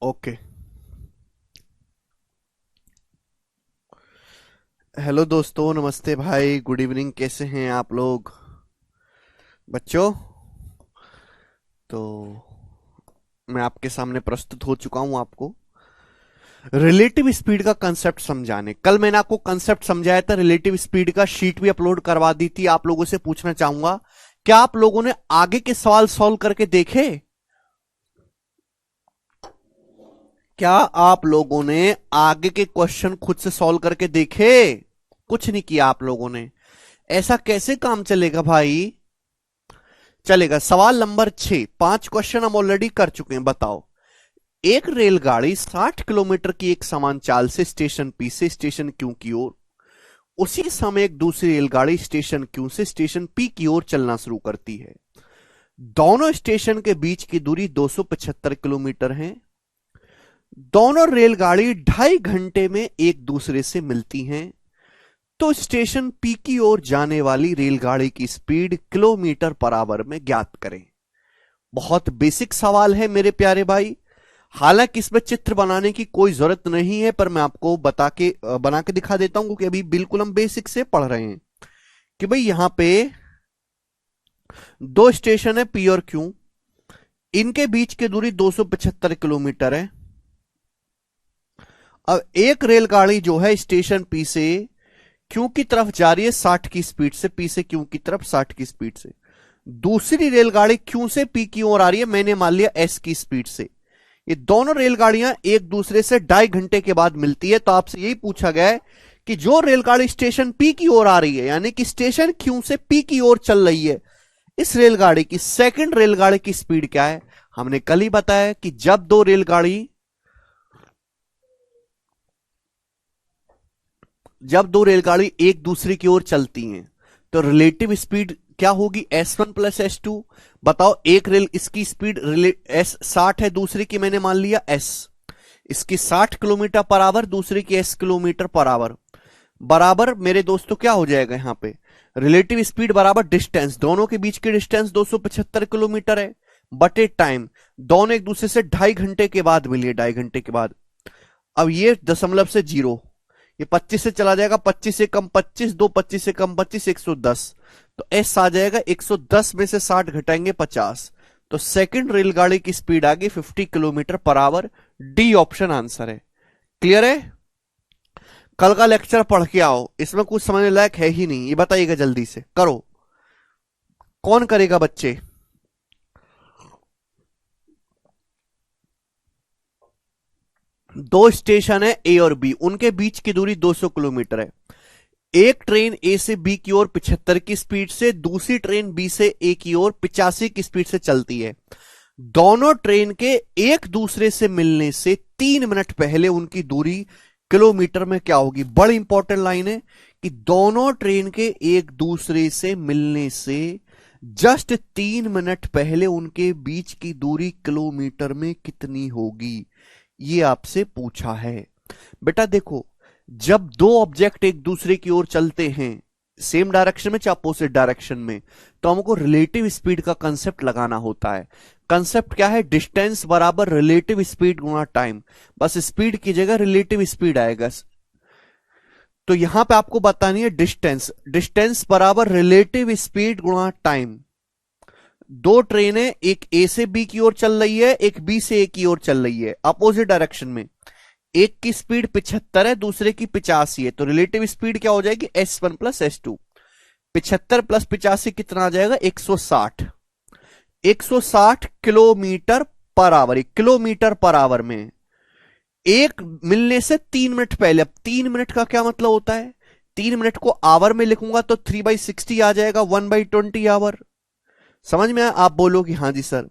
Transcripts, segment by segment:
Okay. Hello दोस्तों, नमस्ते भाई, गुड इवनिंग। कैसे हैं आप लोग बच्चों? तो मैं आपके सामने प्रस्तुत हो चुका हूं आपको रिलेटिव स्पीड का कंसेप्ट समझाने। कल मैंने आपको कंसेप्ट समझाया था रिलेटिव स्पीड का, शीट भी अपलोड करवा दी थी। आप लोगों से पूछना चाहूंगा, क्या आप लोगों ने आगे के सवाल सॉल्व करके देखे? क्या आप लोगों ने आगे के क्वेश्चन खुद से सॉल्व करके देखे? कुछ नहीं किया आप लोगों ने। ऐसा कैसे काम चलेगा भाई? चलेगा। सवाल नंबर 6, 5 क्वेश्चन हम ऑलरेडी कर चुके हैं। बताओ, एक रेलगाड़ी 60 किलोमीटर की एक समान चाल से स्टेशन पी से स्टेशन क्यू की ओर, उसी समय एक दूसरी रेलगाड़ी स्टेशन क्यू से स्टेशन पी की ओर चलना शुरू करती है। दोनों स्टेशन के बीच की दूरी 275 किलोमीटर है। दोनों रेलगाड़ी 2.5 घंटे में एक दूसरे से मिलती हैं। तो स्टेशन पी की ओर जाने वाली रेलगाड़ी की स्पीड किलोमीटर पर आवर में ज्ञात करें। बहुत बेसिक सवाल है मेरे प्यारे भाई। हालांकि इसमें चित्र बनाने की कोई जरूरत नहीं है, पर मैं आपको बना के दिखा देता हूं, क्योंकि अभी बिल्कुल हम बेसिक से पढ़ रहे हैं कि भाई यहां पे दो स्टेशन है पी और क्यू, इनके बीच की दूरी 275 किलोमीटर है। अब एक रेलगाड़ी जो है स्टेशन पी से क्यू की तरफ जा रही है 60 की स्पीड से, पी से क्यू की तरफ 60 की स्पीड से। दूसरी रेलगाड़ी क्यू से पी की ओर आ रही है, मैंने मान लिया एस की स्पीड से। ये दोनों रेलगाड़ियां एक दूसरे से 2.5 घंटे के बाद मिलती है। तो आपसे यही पूछा गया है कि जो रेलगाड़ी स्टेशन पी की ओर आ रही है, यानी कि स्टेशन क्यू से पी की ओर चल रही है, इस रेलगाड़ी की सेकंड रेलगाड़ी की स्पीड क्या है? हमने कल ही बताया कि जब दो रेलगाड़ी एक दूसरे की ओर चलती हैं, तो रिलेटिव स्पीड क्या होगी? S1 + S2। बताओ, एक रेल इसकी स्पीड एस 60 है, दूसरे की मैंने मान लिया एस, इसकी 60 किलोमीटर पर आवर, दूसरे की एस किलोमीटर पर आवर, बराबर मेरे दोस्तों क्या हो जाएगा यहां पे? रिलेटिव स्पीड बराबर डिस्टेंस, दोनों के बीच की डिस्टेंस 275 किलोमीटर है, बटे टाइम। दोनों एक दूसरे से 2.5 घंटे के बाद मिली है, 2.5 घंटे के बाद। अब ये दशमलव से जीरो, ये 25 से चला जाएगा, 25 से कम 25, 25 से कम 25, 110। तो एस आ जाएगा 110 में से 60 घटाएंगे 50। तो सेकंड रेलगाड़ी की स्पीड आ गई 50 kilometre per our. D option answer है। क्लियर है? कल का लेक्चर पढ़ के आओ, इसमें कुछ समझने लायक है ही नहीं। ये बताइएगा, जल्दी से करो। कौन करेगा बच्चे? दो स्टेशन है ए और बी, उनके बीच की दूरी 200 किलोमीटर है। एक ट्रेन ए से बी की ओर 75 की स्पीड से, दूसरी ट्रेन बी से ए की ओर 85 की स्पीड से चलती है। दोनों ट्रेन के एक दूसरे से मिलने से 3 मिनट पहले उनकी दूरी किलोमीटर में क्या होगी? बड़ी इंपॉर्टेंट लाइन है कि दोनों ट्रेन के एक दूसरे से मिलने से जस्ट 3 मिनट पहले उनके बीच की दूरी किलोमीटर में कितनी होगी, ये आपसे पूछा है। बेटा देखो, जब दो ऑब्जेक्ट एक दूसरे की ओर चलते हैं, सेम डायरेक्शन में चाहे अपोजिट डायरेक्शन में, तो हमको रिलेटिव स्पीड का कंसेप्ट लगाना होता है। कंसेप्ट क्या है? डिस्टेंस बराबर रिलेटिव स्पीड गुणा टाइम। बस स्पीड की जगह रिलेटिव स्पीड आएगा। तो यहां पे आपको बतानी है डिस्टेंस, डिस्टेंस बराबर रिलेटिव स्पीड गुणा टाइम। दो ट्रेनें एक ए से बी की ओर चल रही है, एक बी से ए की ओर चल रही है, अपोजिट डायरेक्शन में। एक की स्पीड 75 है, दूसरे की 85 है, तो रिलेटिव स्पीड क्या हो जाएगी? S1 + S2। 75 + 85 कितना आ जाएगा? 160। 160 kilometre per our. Kilometre per our में एक मिलने से 3 मिनट पहले। अब 3 मिनट का क्या मतलब होता है? 3 मिनट को आवर में लिखूंगा तो 3/60 आ जाएगा, 1/20 आवर। समझ में आया? आप बोलोगे हाँ जी सर।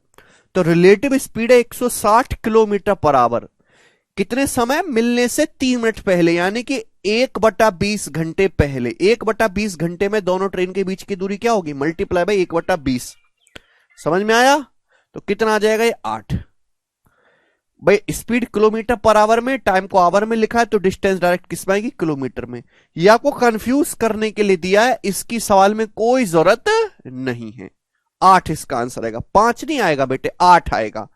तो रिलेटिव स्पीड है 160 किलोमीटर पर आवर, कितने समय? मिलने से 3 मिनट पहले, यानी कि 1/20 घंटे पहले। 1/20 घंटे में दोनों ट्रेन के बीच की दूरी क्या होगी? Multiply by 1/20। समझ में आया? तो कितना आ जाएगा? ये 8। भाई स्पीड किलोमीटर पर आवर में, टाइम को आवर में लिखा है, तो डिस्टेंस डायरेक्ट किस में आएगी? किलोमीटर में। ये आपको कंफ्यूज करने के लिए दिया है, इसकी सवाल में कोई जरूरत नहीं है। 8 इसका आंसर आएगा, 5 नहीं आएगा बेटे, 8 आएगा।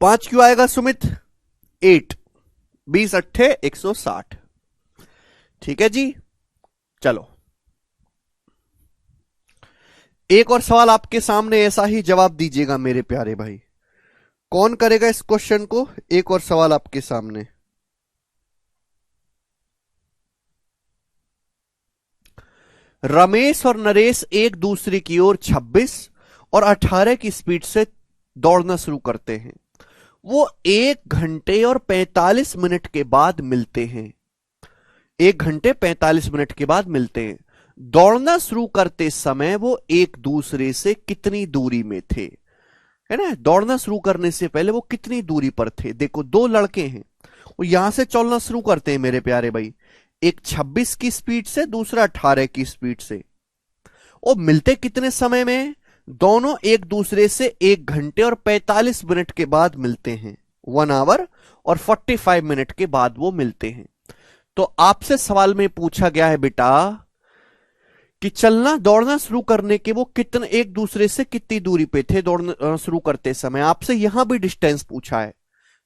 5 क्यों आएगा सुमित? 8, 20 अट्ठे 160। ठीक है जी, चलो एक और सवाल आपके सामने, ऐसा ही जवाब दीजिएगा मेरे प्यारे भाई। कौन करेगा इस क्वेश्चन को? एक और सवाल आपके सामने। रमेश और नरेश एक दूसरे की ओर 26 और 18 की स्पीड से दौड़ना शुरू करते हैं। वो 1 घंटे और 45 मिनट के बाद मिलते हैं। 1 घंटे 45 मिनट के बाद मिलते हैं। दौड़ना शुरू करते समय वो एक दूसरे से कितनी दूरी में थे? है ना, दौड़ना शुरू करने से पहले वो कितनी दूरी पर थे? देखो, दो लड़के हैं, वो यहां से चलना शुरू करते हैं मेरे प्यारे भाई, एक 26 की स्पीड से, दूसरा 18 की स्पीड से। वो मिलते कितने समय में? दोनों एक दूसरे से 1 घंटे और 45 मिनट के बाद मिलते हैं। 1 आवर और 45 मिनट के बाद वो मिलते हैं। तो आपसे सवाल में पूछा गया है बेटा कि चलना दौड़ना शुरू करने के वो कितने, एक दूसरे से कितनी दूरी पे थे दौड़ना शुरू करते समय। आपसे यहां भी डिस्टेंस पूछा है,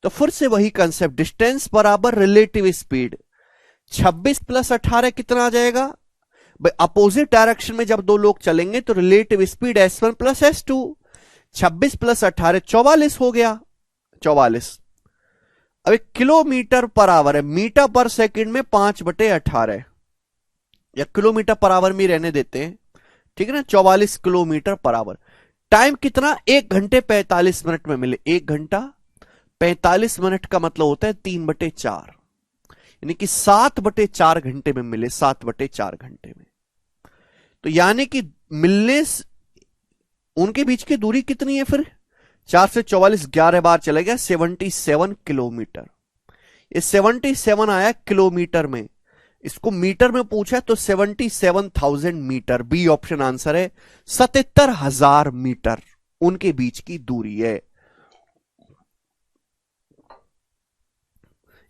तो फिर से वही कंसेप्ट, डिस्टेंस बराबर रिलेटिव स्पीड। 26 प्लस 18 कितना आ जाएगा भाई? अपोजिट डायरेक्शन में जब दो लोग चलेंगे तो relative speed S1 plus S2। 26 plus 18 44 हो गया, 44। अब किलोमीटर पर आवर है, मीटर पर सेकंड में 5/18, या किलोमीटर पर आवर में रहने देते हैं, ठीक है ना, 44 किलोमीटर पर आवर। टाइम कितना? 1 घंटे 45 मिनट में मिले। 1 घंटा 45 मिनट का मतलब होता है 3/4, यानी कि 7/4 घंटे में मिले, 7/4 घंटे में। तो यानी कि मिलने उनके बीच की दूरी कितनी है फिर? 4 से 44 11 बार चला गया, 77 किलोमीटर। ये 77 आया किलोमीटर में, इसको मीटर में पूछा तो 77,000 मीटर। बी ऑप्शन आंसर है, 77,000 मीटर उनके बीच की दूरी है।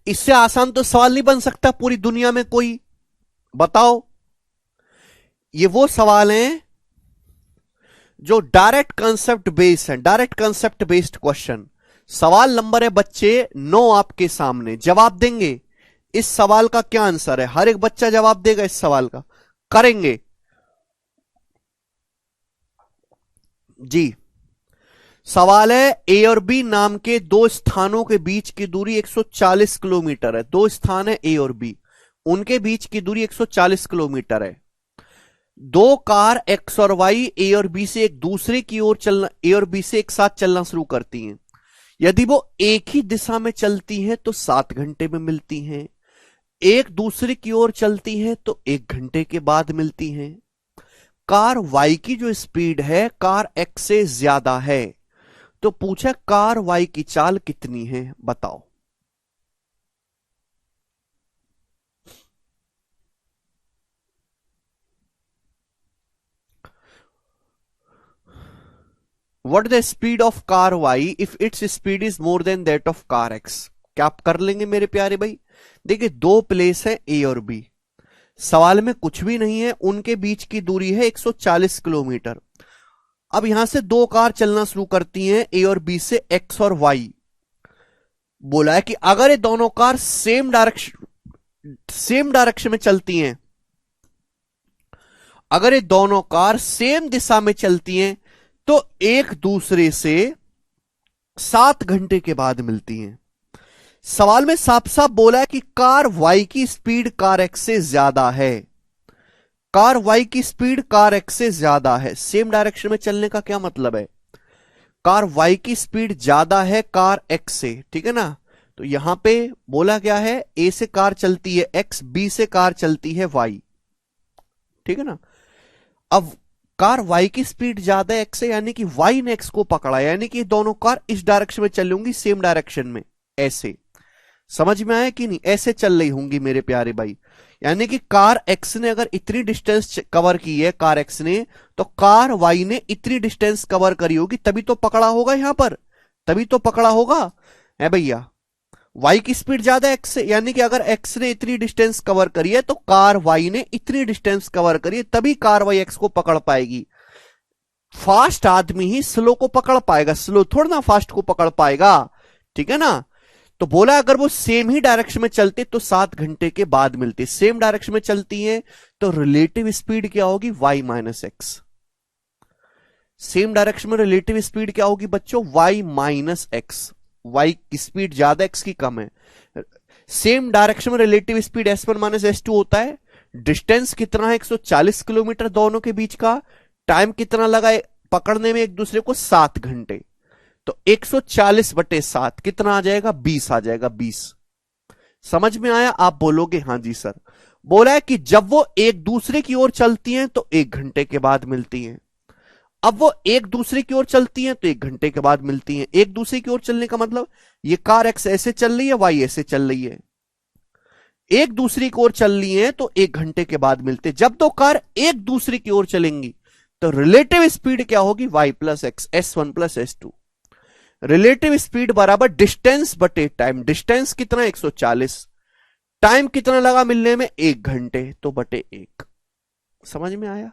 इससे आसान तो सवाल नहीं बन सकता पूरी दुनिया में कोई, बताओ। ये वो सवाल हैं जो डायरेक्ट कंसेप्ट बेस्ड है, डायरेक्ट कंसेप्ट बेस्ड क्वेश्चन। सवाल नंबर है बच्चे 9 आपके सामने, जवाब देंगे इस सवाल का क्या आंसर है? हर एक बच्चा जवाब देगा इस सवाल का, करेंगे जी। सवाल है ए और बी नाम के दो स्थानों के बीच की दूरी 140 किलोमीटर है। दो स्थान है ए और बी, उनके बीच की दूरी 140 किलोमीटर है। दो कार एक्स और वाई ए और बी से एक दूसरे की ओर चलना, ए और बी से एक साथ चलना शुरू करती हैं। यदि वो एक ही दिशा में चलती हैं तो 7 घंटे में मिलती हैं। एक दूसरे की ओर चलती हैं तो 1 घंटे के बाद मिलती हैं। कार वाई की जो स्पीड है कार एक्स से ज्यादा है, तो पूछा कार वाई की चाल कितनी है, बताओ। What the speed of car Y if its speed is more than that of car X? क्या आप कर लेंगे मेरे प्यारे भाई? देखिए, दो प्लेस है ए और बी, सवाल में कुछ भी नहीं है, उनके बीच की दूरी है 140 किलोमीटर। अब यहां से दो कार चलना शुरू करती हैं ए और बी से, एक्स और वाई। बोला है कि अगर ये दोनों कार सेम डायरेक्शन में चलती हैं, अगर ये दोनों कार सेम दिशा में चलती हैं तो एक दूसरे से 7 घंटे के बाद मिलती हैं। सवाल में साफ साफ बोला है कि कार वाई की स्पीड कार एक्स से ज्यादा है। कार वाई की स्पीड कार एक्स से ज्यादा है। सेम डायरेक्शन में चलने का क्या मतलब है? कार वाई की स्पीड ज्यादा है कार एक्स से, ठीक है ना। तो यहां पे बोला क्या है, ए से कार चलती है एक्स, बी से कार चलती है वाई, ठीक है ना। अब कार वाई की स्पीड ज्यादा है एक्स से, यानी कि वाई ने एक्स को पकड़ा, यानी कि दोनों कार इस डायरेक्शन में चल होंगी, सेम डायरेक्शन में। ऐसे समझ में आया कि नहीं? ऐसे चल रही होंगी मेरे प्यारे भाई। यानी कि कार एक्स ने अगर इतनी डिस्टेंस कवर की है कार एक्स ने, तो कार वाई ने इतनी डिस्टेंस कवर करी होगी, तभी तो पकड़ा होगा यहां पर, तभी तो पकड़ा होगा है भैया। वाई की स्पीड ज्यादा एक्स से, यानी कि अगर एक्स ने इतनी डिस्टेंस कवर करी है तो कार वाई ने इतनी डिस्टेंस कवर करी है, तभी कार वाई एक्स को पकड़ पाएगी। फास्ट आदमी ही स्लो को पकड़ पाएगा, स्लो थोड़ा ना फास्ट को पकड़ पाएगा, ठीक है ना। तो बोला अगर वो सेम ही डायरेक्शन में चलते तो 7 घंटे के बाद मिलती। सेम डायरेक्शन में चलती है तो रिलेटिव स्पीड क्या होगी, y minus x. Same direction में रिलेटिव स्पीड क्या होगी बच्चों, y माइनस एक्स। y की स्पीड ज्यादा, x की कम है। सेम डायरेक्शन में relative speed s1 minus s2 होता है। डिस्टेंस कितना है, 140 किलोमीटर दोनों के बीच का। टाइम कितना लगा पकड़ने में एक दूसरे को, 7 घंटे। तो 140/7 कितना आ जाएगा, 20 आ जाएगा, 20। समझ में आया? आप बोलोगे हाँ जी सर। बोला है कि जब वो एक दूसरे की ओर चलती हैं तो 1 घंटे के बाद मिलती हैं। अब वो एक दूसरे की ओर चलती हैं तो 1 घंटे के बाद मिलती हैं। एक दूसरे की ओर चलने का मतलब ये कार एक्स ऐसे चल रही है, वाई ऐसे चल रही है, एक दूसरी की ओर चल रही है तो 1 घंटे के बाद मिलते। जब दो कार एक दूसरे की ओर चलेंगी तो रिलेटिव स्पीड क्या होगी, y plus x, s1 plus s2। Relative speed बराबर डिस्टेंस बटे टाइम। डिस्टेंस कितना, 140। टाइम कितना लगा मिलने में, 1 घंटे, तो बटे 1। समझ में आया?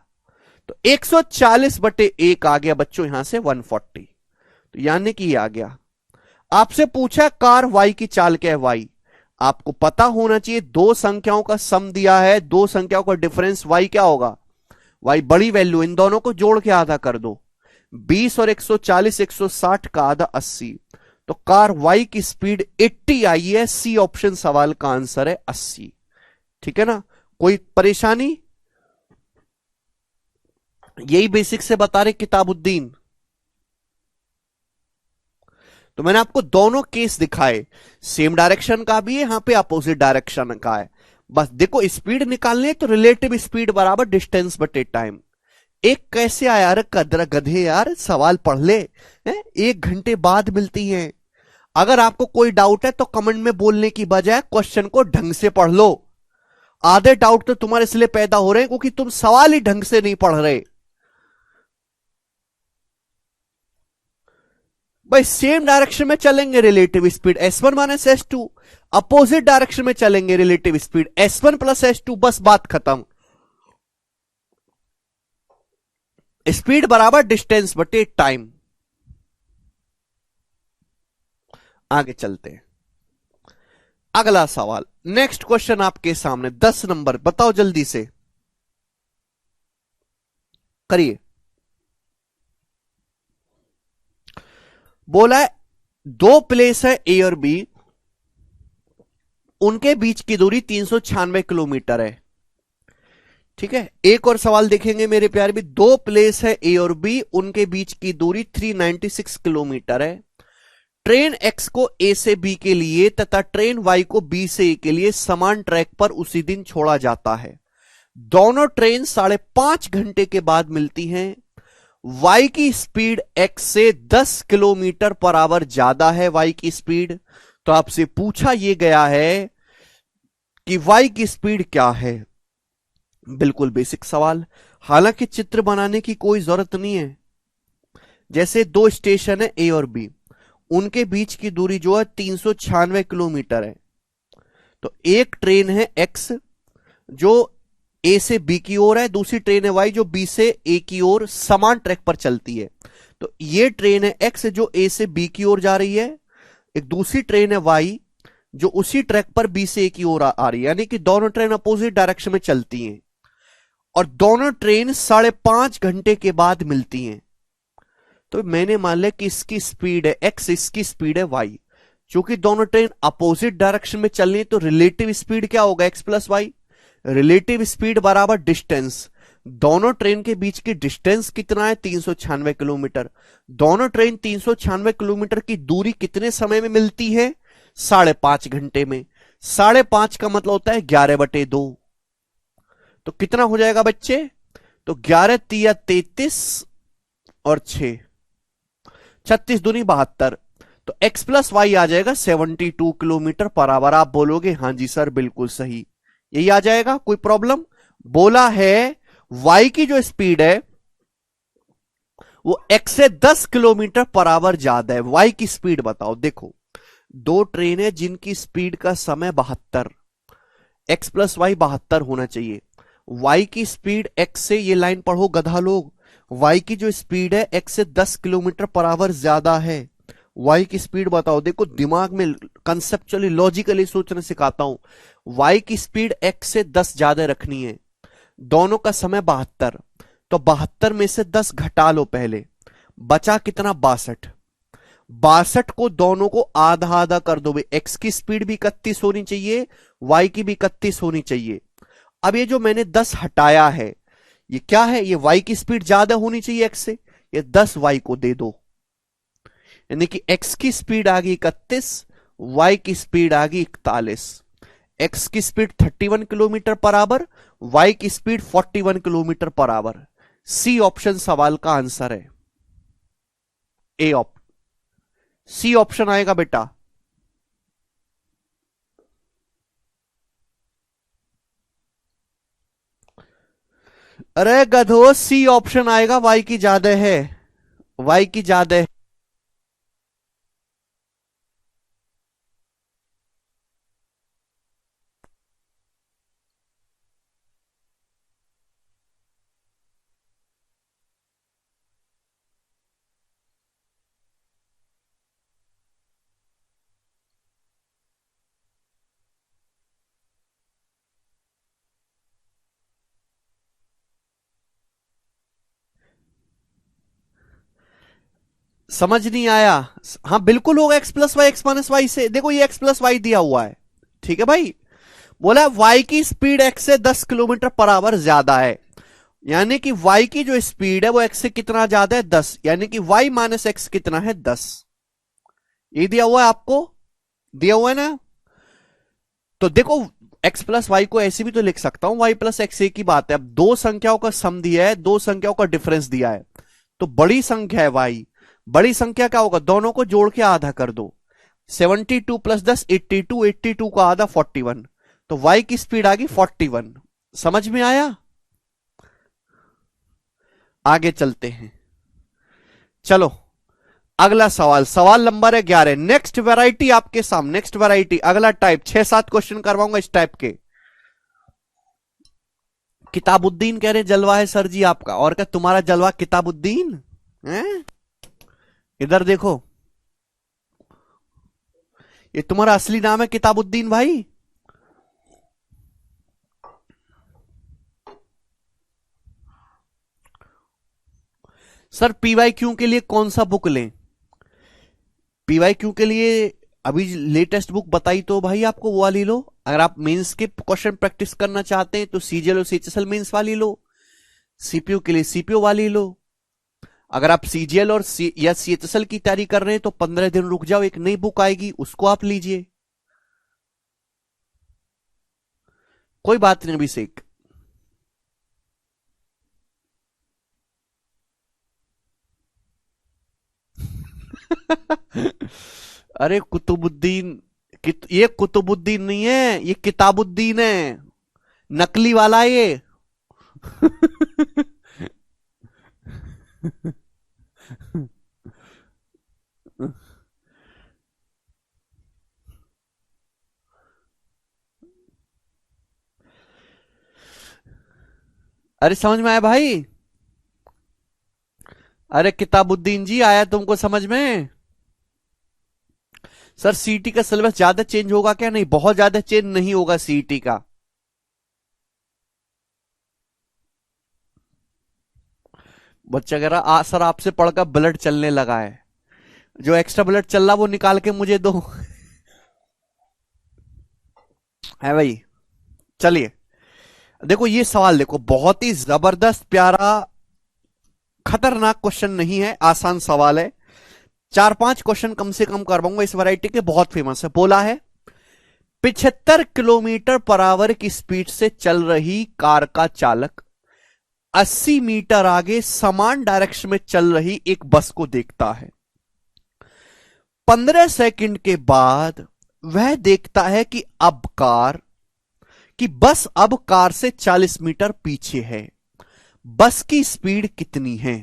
तो 140/1 आ गया बच्चों, यहां से 140। तो यानी कि ये आ गया। आपसे पूछा कार y की चाल क्या है, y। आपको पता होना चाहिए दो संख्याओं का सम दिया है, दो संख्याओं का डिफरेंस y क्या होगा, y बड़ी वैल्यू, इन दोनों को जोड़ के आधा कर दो। 20 और 140, 160 का आधा 80। तो कार y की स्पीड 80 आई है। सी ऑप्शन सवाल का आंसर है 80। ठीक है ना, कोई परेशानी? यही बेसिक से बता रहे किताबुद्दीन। तो मैंने आपको दोनों केस दिखाए, सेम डायरेक्शन का भी है, यहां पे अपोजिट डायरेक्शन का है। बस देखो स्पीड निकालने तो रिलेटिव स्पीड बराबर डिस्टेंस बटे टाइम। एक कैसे आया, अरे कदरा गधे यार, सवाल पढ़ ले। 1 घंटे बाद मिलती हैं। अगर आपको कोई डाउट है तो कमेंट में बोलने की बजाय क्वेश्चन को ढंग से पढ़ लो। आधे डाउट तो तुम्हारे इसलिए पैदा हो रहे हैं क्योंकि तुम सवाल ही ढंग से नहीं पढ़ रहे। भाई सेम डायरेक्शन में चलेंगे relative speed s1 minus s2, opposite direction में चलेंगे relative speed s1 plus s2, बस बात खत्म। स्पीड बराबर डिस्टेंस बटे टाइम। आगे चलते हैं, अगला सवाल, नेक्स्ट क्वेश्चन आपके सामने 10 नंबर, बताओ जल्दी से करिए। बोला है दो प्लेस है ए और बी, उनके बीच की दूरी 396 किलोमीटर है। ठीक है, एक और सवाल देखेंगे मेरे प्यारे भी। दो प्लेस है ए और बी, उनके बीच की दूरी 396 किलोमीटर है। ट्रेन एक्स को ए से बी के लिए तथा ट्रेन वाई को बी से ए के लिए समान ट्रैक पर उसी दिन छोड़ा जाता है। दोनों ट्रेन 5.5 घंटे के बाद मिलती हैं। वाई की स्पीड एक्स से 10 किलोमीटर पर आवर ज्यादा है, वाई की स्पीड। तो आपसे पूछा यह गया है कि वाई की स्पीड क्या है। बिल्कुल बेसिक सवाल, हालांकि चित्र बनाने की कोई जरूरत नहीं है। जैसे दो स्टेशन है ए और बी, उनके बीच की दूरी जो है 396 किलोमीटर है। तो एक ट्रेन है एक्स जो ए से बी की ओर है, दूसरी ट्रेन है वाई जो बी से ए की ओर समान ट्रैक पर चलती है। तो ये ट्रेन है एक्स जो ए से बी की ओर जा रही है, एक दूसरी ट्रेन है वाई जो उसी ट्रैक पर बी से ए की ओर आ रही है, यानी कि दोनों ट्रेन अपोजिट डायरेक्शन में चलती हैं और दोनों ट्रेन 5.5 घंटे के बाद मिलती हैं। तो मैंने मान लिया कि इसकी स्पीड है एक्स, इसकी स्पीड है वाई। चूंकि दोनों ट्रेन अपोजिट डायरेक्शन में चल रही है तो रिलेटिव स्पीड क्या होगा, X plus Y. Relative speed बराबर डिस्टेंस, दोनों ट्रेन के बीच की डिस्टेंस कितना है, 396 किलोमीटर। दोनों ट्रेन 396 किलोमीटर की दूरी कितने समय में मिलती है, 5.5 घंटे में। 5.5 का मतलब होता है 11/2। तो कितना हो जाएगा बच्चे, तो 11 तिया 33 और 6, 36 दूनी 72। तो x प्लस वाई आ जाएगा 72 किलोमीटर पर आवर। आप बोलोगे हाँ जी सर बिल्कुल सही, यही आ जाएगा, कोई प्रॉब्लम? बोला है y की जो स्पीड है वो x से 10 किलोमीटर पर आवर ज्यादा है। y की स्पीड बताओ। देखो दो ट्रेन है जिनकी स्पीड का समय 72, x प्लस वाई 72 होना चाहिए। y की स्पीड x से, ये लाइन पढ़ो गधा लोग, y की जो स्पीड है x से 10 किलोमीटर पर आवर ज्यादा है। वाई की स्पीड बताओ। देखो दिमाग में कंसेप्चुअली लॉजिकली सोचना सिखाता हूं। वाई की स्पीड एक्स से 10 ज्यादा रखनी है। दोनों का समय 72, तो 72 में से 10 घटा लो पहले, बचा कितना 62। 62 को दोनों को आधा आधा कर दो भाई। एक्स की स्पीड भी 31 होनी चाहिए, वाई की भी 31 होनी चाहिए। अब ये जो मैंने 10 हटाया है, ये क्या है? ये वाई की स्पीड ज्यादा होनी चाहिए एक्स से, ये 10 वाई को दे दो। यानी कि एक्स की स्पीड आ गई 31, वाई की स्पीड आ गई 41। एक्स की speed 31 kilometre per hour, Y की speed 41 kilometre per hour. C option सवाल का आंसर है। ए ऑप्शन, सी ऑप्शन आएगा बेटा। अरे गधो, सी ऑप्शन आएगा, वाई की ज्यादा है, वाई की ज्यादा है। समझ नहीं आया? हाँ बिल्कुल होगा, X plus Y X minus Y से। देखो ये एक्स प्लस वाई दिया हुआ है, ठीक है भाई। बोला वाई की स्पीड एक्स से 10 किलोमीटर पर आवर ज्यादा है, यानी कि वाई की जो स्पीड है वो एक्स से कितना ज्यादा है? 10। यानी कि वाई माइनस एक्स कितना है? 10। ये दिया हुआ है आपको, दिया हुआ है ना। तो देखो एक्स प्लस वाई को ऐसे भी तो लिख सकता हूं, वाई प्लस एक्स एक ही बात है। अब दो संख्याओं का सम दिया है, दो संख्याओं का डिफरेंस दिया है, तो बड़ी संख्या है वाई। बड़ी संख्या क्या होगा? दोनों को जोड़ के आधा कर दो। 72 प्लस 10 82, 82 का आधा 41, तो वाई की स्पीड आ गई 41। समझ में आया? आगे चलते हैं, चलो अगला सवाल, सवाल नंबर है 11। नेक्स्ट वैरायटी आपके सामने, नेक्स्ट वैरायटी अगला टाइप, 6-7 क्वेश्चन करवाऊंगा इस टाइप के। किताबुद्दीन कह रहे जलवा है सर जी आपका, और क्या तुम्हारा जलवा किताबुद्दीन है? इधर देखो, ये तुम्हारा असली नाम है किताबुद्दीन भाई? सर पीवाई क्यू के लिए कौन सा बुक लें? पीवाई क्यू के लिए अभी लेटेस्ट बुक बताई तो भाई आपको वो वाली लो। अगर आप मेंस के क्वेश्चन प्रैक्टिस करना चाहते हैं तो सीजीएल और सीएचएसएल मेंस वाली लो। सीपीयू के लिए सीपीयू वाली लो। अगर आप सीजीएल और या सीएचएसएल की तैयारी कर रहे हैं तो 15 दिन रुक जाओ, एक नई बुक आएगी उसको आप लीजिए, कोई बात नहीं अभिषेक। अरे कुतुबुद्दीन, ये कुतुबुद्दीन नहीं है, ये किताबुद्दीन है, नकली वाला है ये। अरे समझ में आया भाई? अरे किताबुद्दीन जी आया तुमको समझ में? सर सीटी का सिलेबस ज्यादा चेंज होगा क्या? नहीं, बहुत ज्यादा चेंज नहीं होगा सीटी का। बच्चा कह रहा सर आपसे पढ़कर ब्लड चलने लगा है, जो एक्स्ट्रा ब्लड चल रहा वो निकाल के मुझे दो। है भाई? चलिए देखो ये सवाल, देखो बहुत ही जबरदस्त प्यारा खतरनाक क्वेश्चन नहीं है, आसान सवाल है। 4-5 क्वेश्चन कम से कम करवाऊंगा इस वैरायटी के, बहुत फेमस है। बोला है 75 किलोमीटर पर आवर की स्पीड से चल रही कार का चालक 80 मीटर आगे समान डायरेक्शन में चल रही एक बस को देखता है। 15 सेकंड के बाद वह देखता है कि बस अब कार से 40 मीटर पीछे है। बस की स्पीड कितनी है?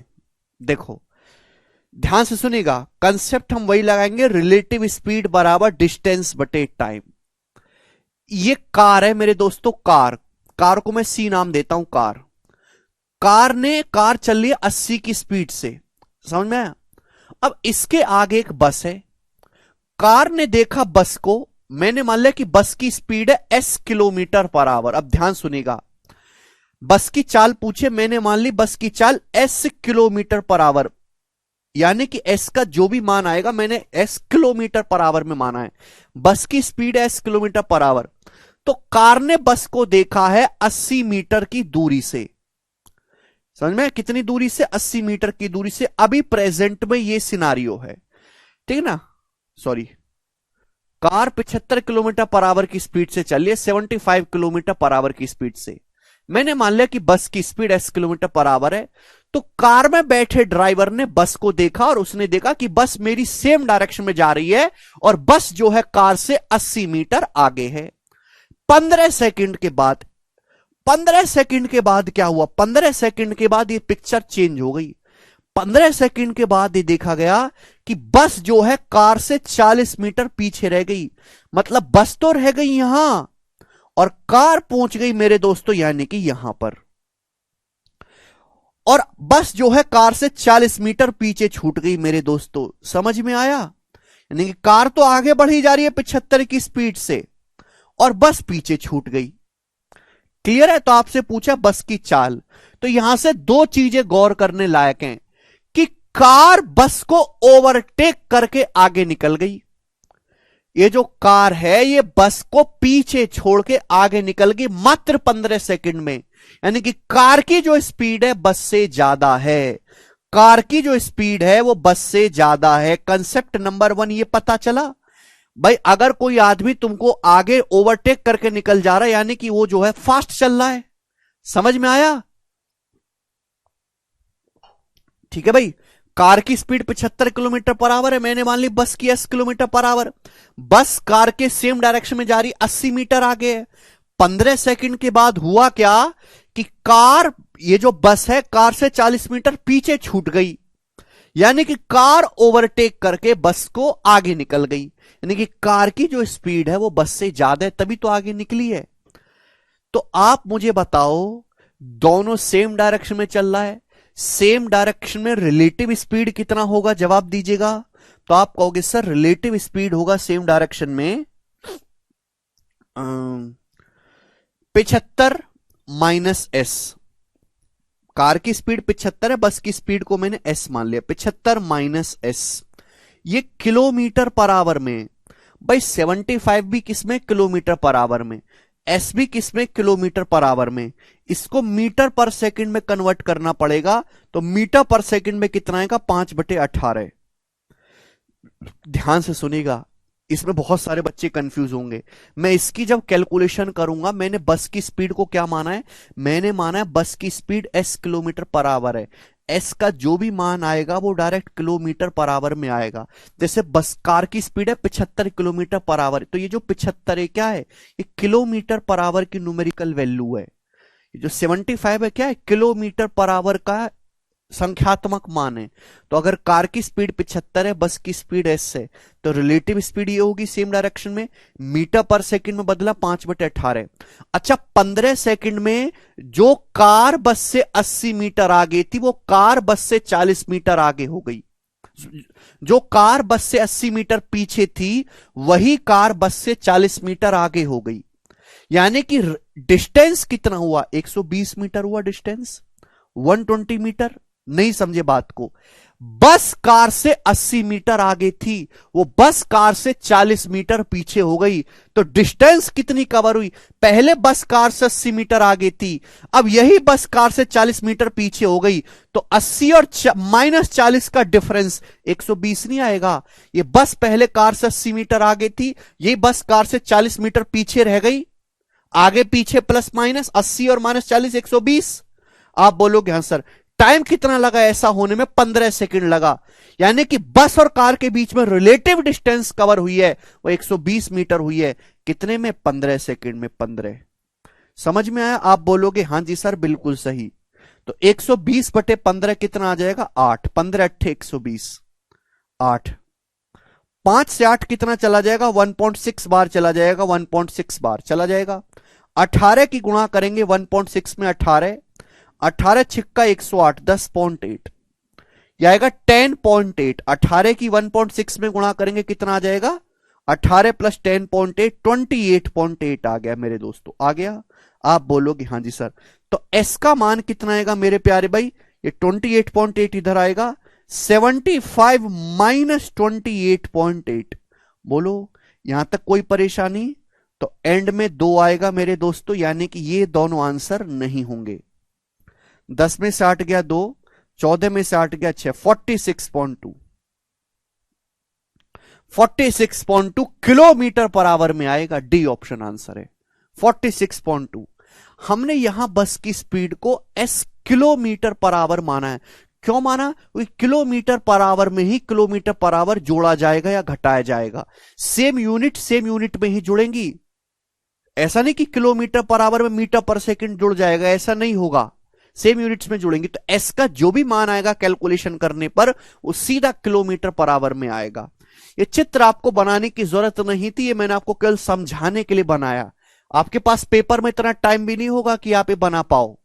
देखो ध्यान से सुनिएगा, कंसेप्ट हम वही लगाएंगे, रिलेटिव स्पीड बराबर डिस्टेंस बटे टाइम। ये कार है मेरे दोस्तों, कार, कार को मैं सी नाम देता हूं, कार चल रही है 80 की स्पीड से, समझ में आया? अब इसके आगे एक बस है, कार ने देखा बस को, मैंने मान लिया कि बस की स्पीड है s किलोमीटर पर आवर। अब ध्यान सुनिएगा, बस की चाल पूछे, मैंने मान ली बस की चाल s किलोमीटर पर आवर, यानी कि s का जो भी मान आएगा मैंने s किलोमीटर पर आवर में माना है। बस की स्पीड है s किलोमीटर पर आवर। तो कार ने बस को देखा है 80 मीटर की दूरी से। समझ में, कितनी दूरी से? 80 मीटर की दूरी से। अभी प्रेजेंट में ये सिनारियो है, ठीक है ना, sorry, car 75 kilometre per hour की स्पीड से चल रही है, 75 किलोमीटर पर आवर की स्पीड से। मैंने मान लिया कि बस की speed s kilometre per our है। तो कार में बैठे ड्राइवर ने बस को देखा और उसने देखा कि बस मेरी सेम डायरेक्शन में जा रही है और बस जो है कार से 80 मीटर आगे है। 15 सेकंड के बाद, 15 सेकंड के बाद क्या हुआ? 15 सेकंड के बाद ये पिक्चर चेंज हो गई। 15 सेकंड के बाद ये देखा गया कि बस जो है कार से 40 मीटर पीछे रह गई। मतलब बस तो रह गई यहां और कार पहुंच गई मेरे दोस्तों यानी कि यहां पर, और बस जो है कार से 40 मीटर पीछे छूट गई मेरे दोस्तों। समझ में आया? यानी कि कार तो आगे बढ़ी जा रही है 75 की स्पीड से और बस पीछे छूट गई। क्लियर है? तो आपसे पूछा बस की चाल, तो यहां से दो चीजें गौर करने लायक हैं कि कार बस को ओवरटेक करके आगे निकल गई। ये जो कार है ये बस को पीछे छोड़ के आगे निकल गई मात्र 15 सेकंड में। यानी कि कार की जो स्पीड है बस से ज्यादा है, कार की जो स्पीड है वो बस से ज्यादा है। कंसेप्ट नंबर 1 ये पता चला भाई। अगर कोई आदमी तुमको आगे ओवरटेक करके निकल जा रहा है यानी कि वो जो है फास्ट चल रहा है। समझ में आया? ठीक है भाई, कार की स्पीड 75 किलोमीटर पर आवर है, मैंने मान ली बस की 80 kilometre per our. Bus car के सेम डायरेक्शन में जा रही, 80 मीटर आगे है। 15 सेकंड के बाद हुआ क्या कि कार, ये जो बस है कार से 40 मीटर पीछे छूट गई, यानी कि कार ओवरटेक करके बस को आगे निकल गई। यानी कि कार की जो स्पीड है वो बस से ज्यादा है, तभी तो आगे निकली है। तो आप मुझे बताओ, दोनों सेम डायरेक्शन में चल रहा है, सेम डायरेक्शन में रिलेटिव स्पीड कितना होगा? जवाब दीजिएगा। तो आप कहोगे सर रिलेटिव स्पीड होगा सेम डायरेक्शन में 75 माइनस एस। कार की स्पीड 75 है, बस की स्पीड को मैंने एस मान लिया। 75 माइनस एस, ये किलोमीटर पर आवर में। भाई 75 भी किसमें? किलोमीटर पर आवर में। एस भी किसमें? किलोमीटर पर आवर में। इसको मीटर पर सेकंड में कन्वर्ट करना पड़ेगा, तो मीटर पर सेकंड में कितना आएगा? 5/18। ध्यान से सुनिएगा, इसमें बहुत सारे बच्चे कंफ्यूज होंगे। मैं इसकी जब कैलकुलेशन करूंगा, मैंने बस की स्पीड को क्या माना है? मैंने माना है बस की speed s kilometre per our है। s का जो भी मान आएगा वो डायरेक्ट किलोमीटर पर आवर में आएगा। जैसे बस कार की स्पीड है 75 किलोमीटर पर आवर, तो ये जो 75 है क्या है? ये किलोमीटर पर आवर की न्यूमेरिकल वैल्यू है। ये जो 75 है क्या है? किलोमीटर पर आवर का संख्यात्मक मान है। तो अगर कार की स्पीड 75 है, बस की स्पीड s है, तो रिलेटिव स्पीड ये होगी सेम डायरेक्शन में, मीटर पर सेकंड में बदला 5/18। अच्छा, 15 सेकंड में जो कार बस से 80 मीटर आगे थी वो कार बस से 40 मीटर आगे हो गई। जो कार बस से 80 मीटर पीछे थी वही कार बस से 40 मीटर आगे हो गई। यानी कि डिस्टेंस कितना हुआ? 120 मीटर हुआ डिस्टेंस। 120 मीटर नहीं समझे बात को? बस कार से 80 मीटर आगे थी, वो बस कार से 40 मीटर पीछे हो गई, तो डिस्टेंस कितनी कवर हुई? पहले बस कार से 80 मीटर आगे थी, अब यही बस कार से 40 मीटर पीछे हो गई, तो 80 और -40 का डिफरेंस 120 नहीं आएगा? ये बस पहले कार से 80 मीटर आगे थी, ये बस कार से 40 मीटर पीछे रह गई, आगे पीछे प्लस माइनस 80 और -40 120। आप बोलोगे हाँ सर, टाइम कितना लगा ऐसा होने में? 15 सेकंड लगा। यानी कि बस और कार के बीच में रिलेटिव डिस्टेंस कवर हुई है वो 120 मीटर हुई है। कितने में? 15 सेकंड में। 15 समझ में आया? आप बोलोगे हाँ जी सर बिल्कुल सही। तो 120/15 कितना आ जाएगा? 8। 15 8 120, 8। 5 से 8 कितना चला जाएगा? 1.6 बार चला जाएगा, 1.6 बार चला जाएगा। 18 की गुणा करेंगे 1.6 में, 18 18 छिक्का 108, 10.8। ये आएगा 10.8। 18 की 1.6 में गुणा करेंगे कितना आ जाएगा? 18 प्लस 10.8 28.8 आ गया मेरे दोस्तों, आ गया? आप बोलोगे हाँ जी सर। तो एस का मान कितना आएगा मेरे प्यारे भाई? ये 28.8 इधर आएगा, 75 माइनस 28.8। बोलो यहां तक कोई परेशानी? तो एंड में 2 आएगा मेरे दोस्तों, यानी कि ये दोनों आंसर नहीं होंगे। 10 में से 8 गया 2, 14 में से 8 गया 6, 46.2। 46.2 किलोमीटर पर आवर में आएगा, डी ऑप्शन आंसर है 46.2। हमने यहां बस की स्पीड को एस किलोमीटर पर आवर माना है। क्यों माना? किलोमीटर पर आवर में ही किलोमीटर पर आवर जोड़ा जाएगा या घटाया जाएगा। सेम यूनिट में ही जुड़ेंगी। ऐसा नहीं कि किलोमीटर पर आवर में मीटर पर सेकंड जुड़ जाएगा, ऐसा नहीं होगा। सेम यूनिट्स में जुड़ेंगे। तो एस का जो भी मान आएगा कैलकुलेशन करने पर वो सीधा किलोमीटर पर आवर में आएगा। ये चित्र आपको बनाने की जरूरत नहीं थी, ये मैंने आपको केवल समझाने के लिए बनाया। आपके पास पेपर में इतना टाइम भी नहीं होगा कि आप ये बना पाओ।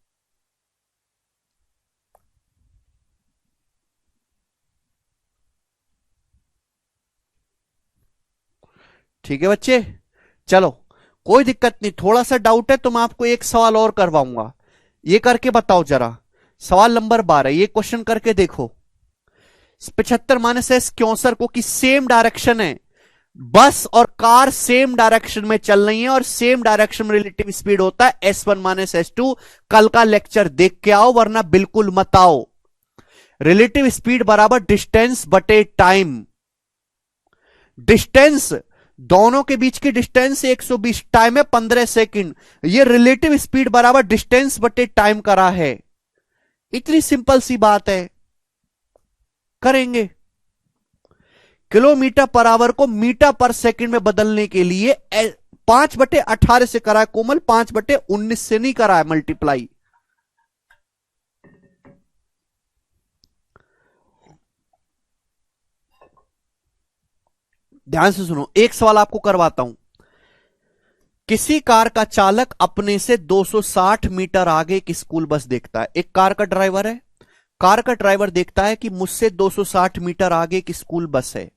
ठीक है बच्चे, चलो कोई दिक्कत नहीं। थोड़ा सा डाउट है तो मैं आपको एक सवाल और करवाऊंगा, ये करके बताओ जरा। सवाल नंबर 12, ये क्वेश्चन करके देखो। 75 माइनस एस 64 को कि सेम डायरेक्शन है, बस और कार सेम डायरेक्शन में चल रही है और सेम डायरेक्शन में रिलेटिव स्पीड होता है S1 माइनस S2। कल का लेक्चर देख के आओ वरना बिल्कुल मत आओ। रिलेटिव स्पीड बराबर डिस्टेंस बटे टाइम। डिस्टेंस, दोनों के बीच की डिस्टेंस 120, टाइम है 15 सेकंड। ये रिलेटिव स्पीड बराबर डिस्टेंस बटे टाइम करा है। इतनी सिंपल सी बात है, करेंगे। किलोमीटर पर आवर को मीटर पर सेकंड में बदलने के लिए 5/18 से करा है कोमल, 5/19 से नहीं करा है मल्टीप्लाई। ध्यान से सुनो, एक सवाल आपको करवाता हूं। किसी कार का चालक अपने से 260 मीटर आगे एक स्कूल बस देखता है। एक कार का ड्राइवर है, कार का ड्राइवर देखता है कि मुझसे 260 मीटर आगे एक स्कूल बस है।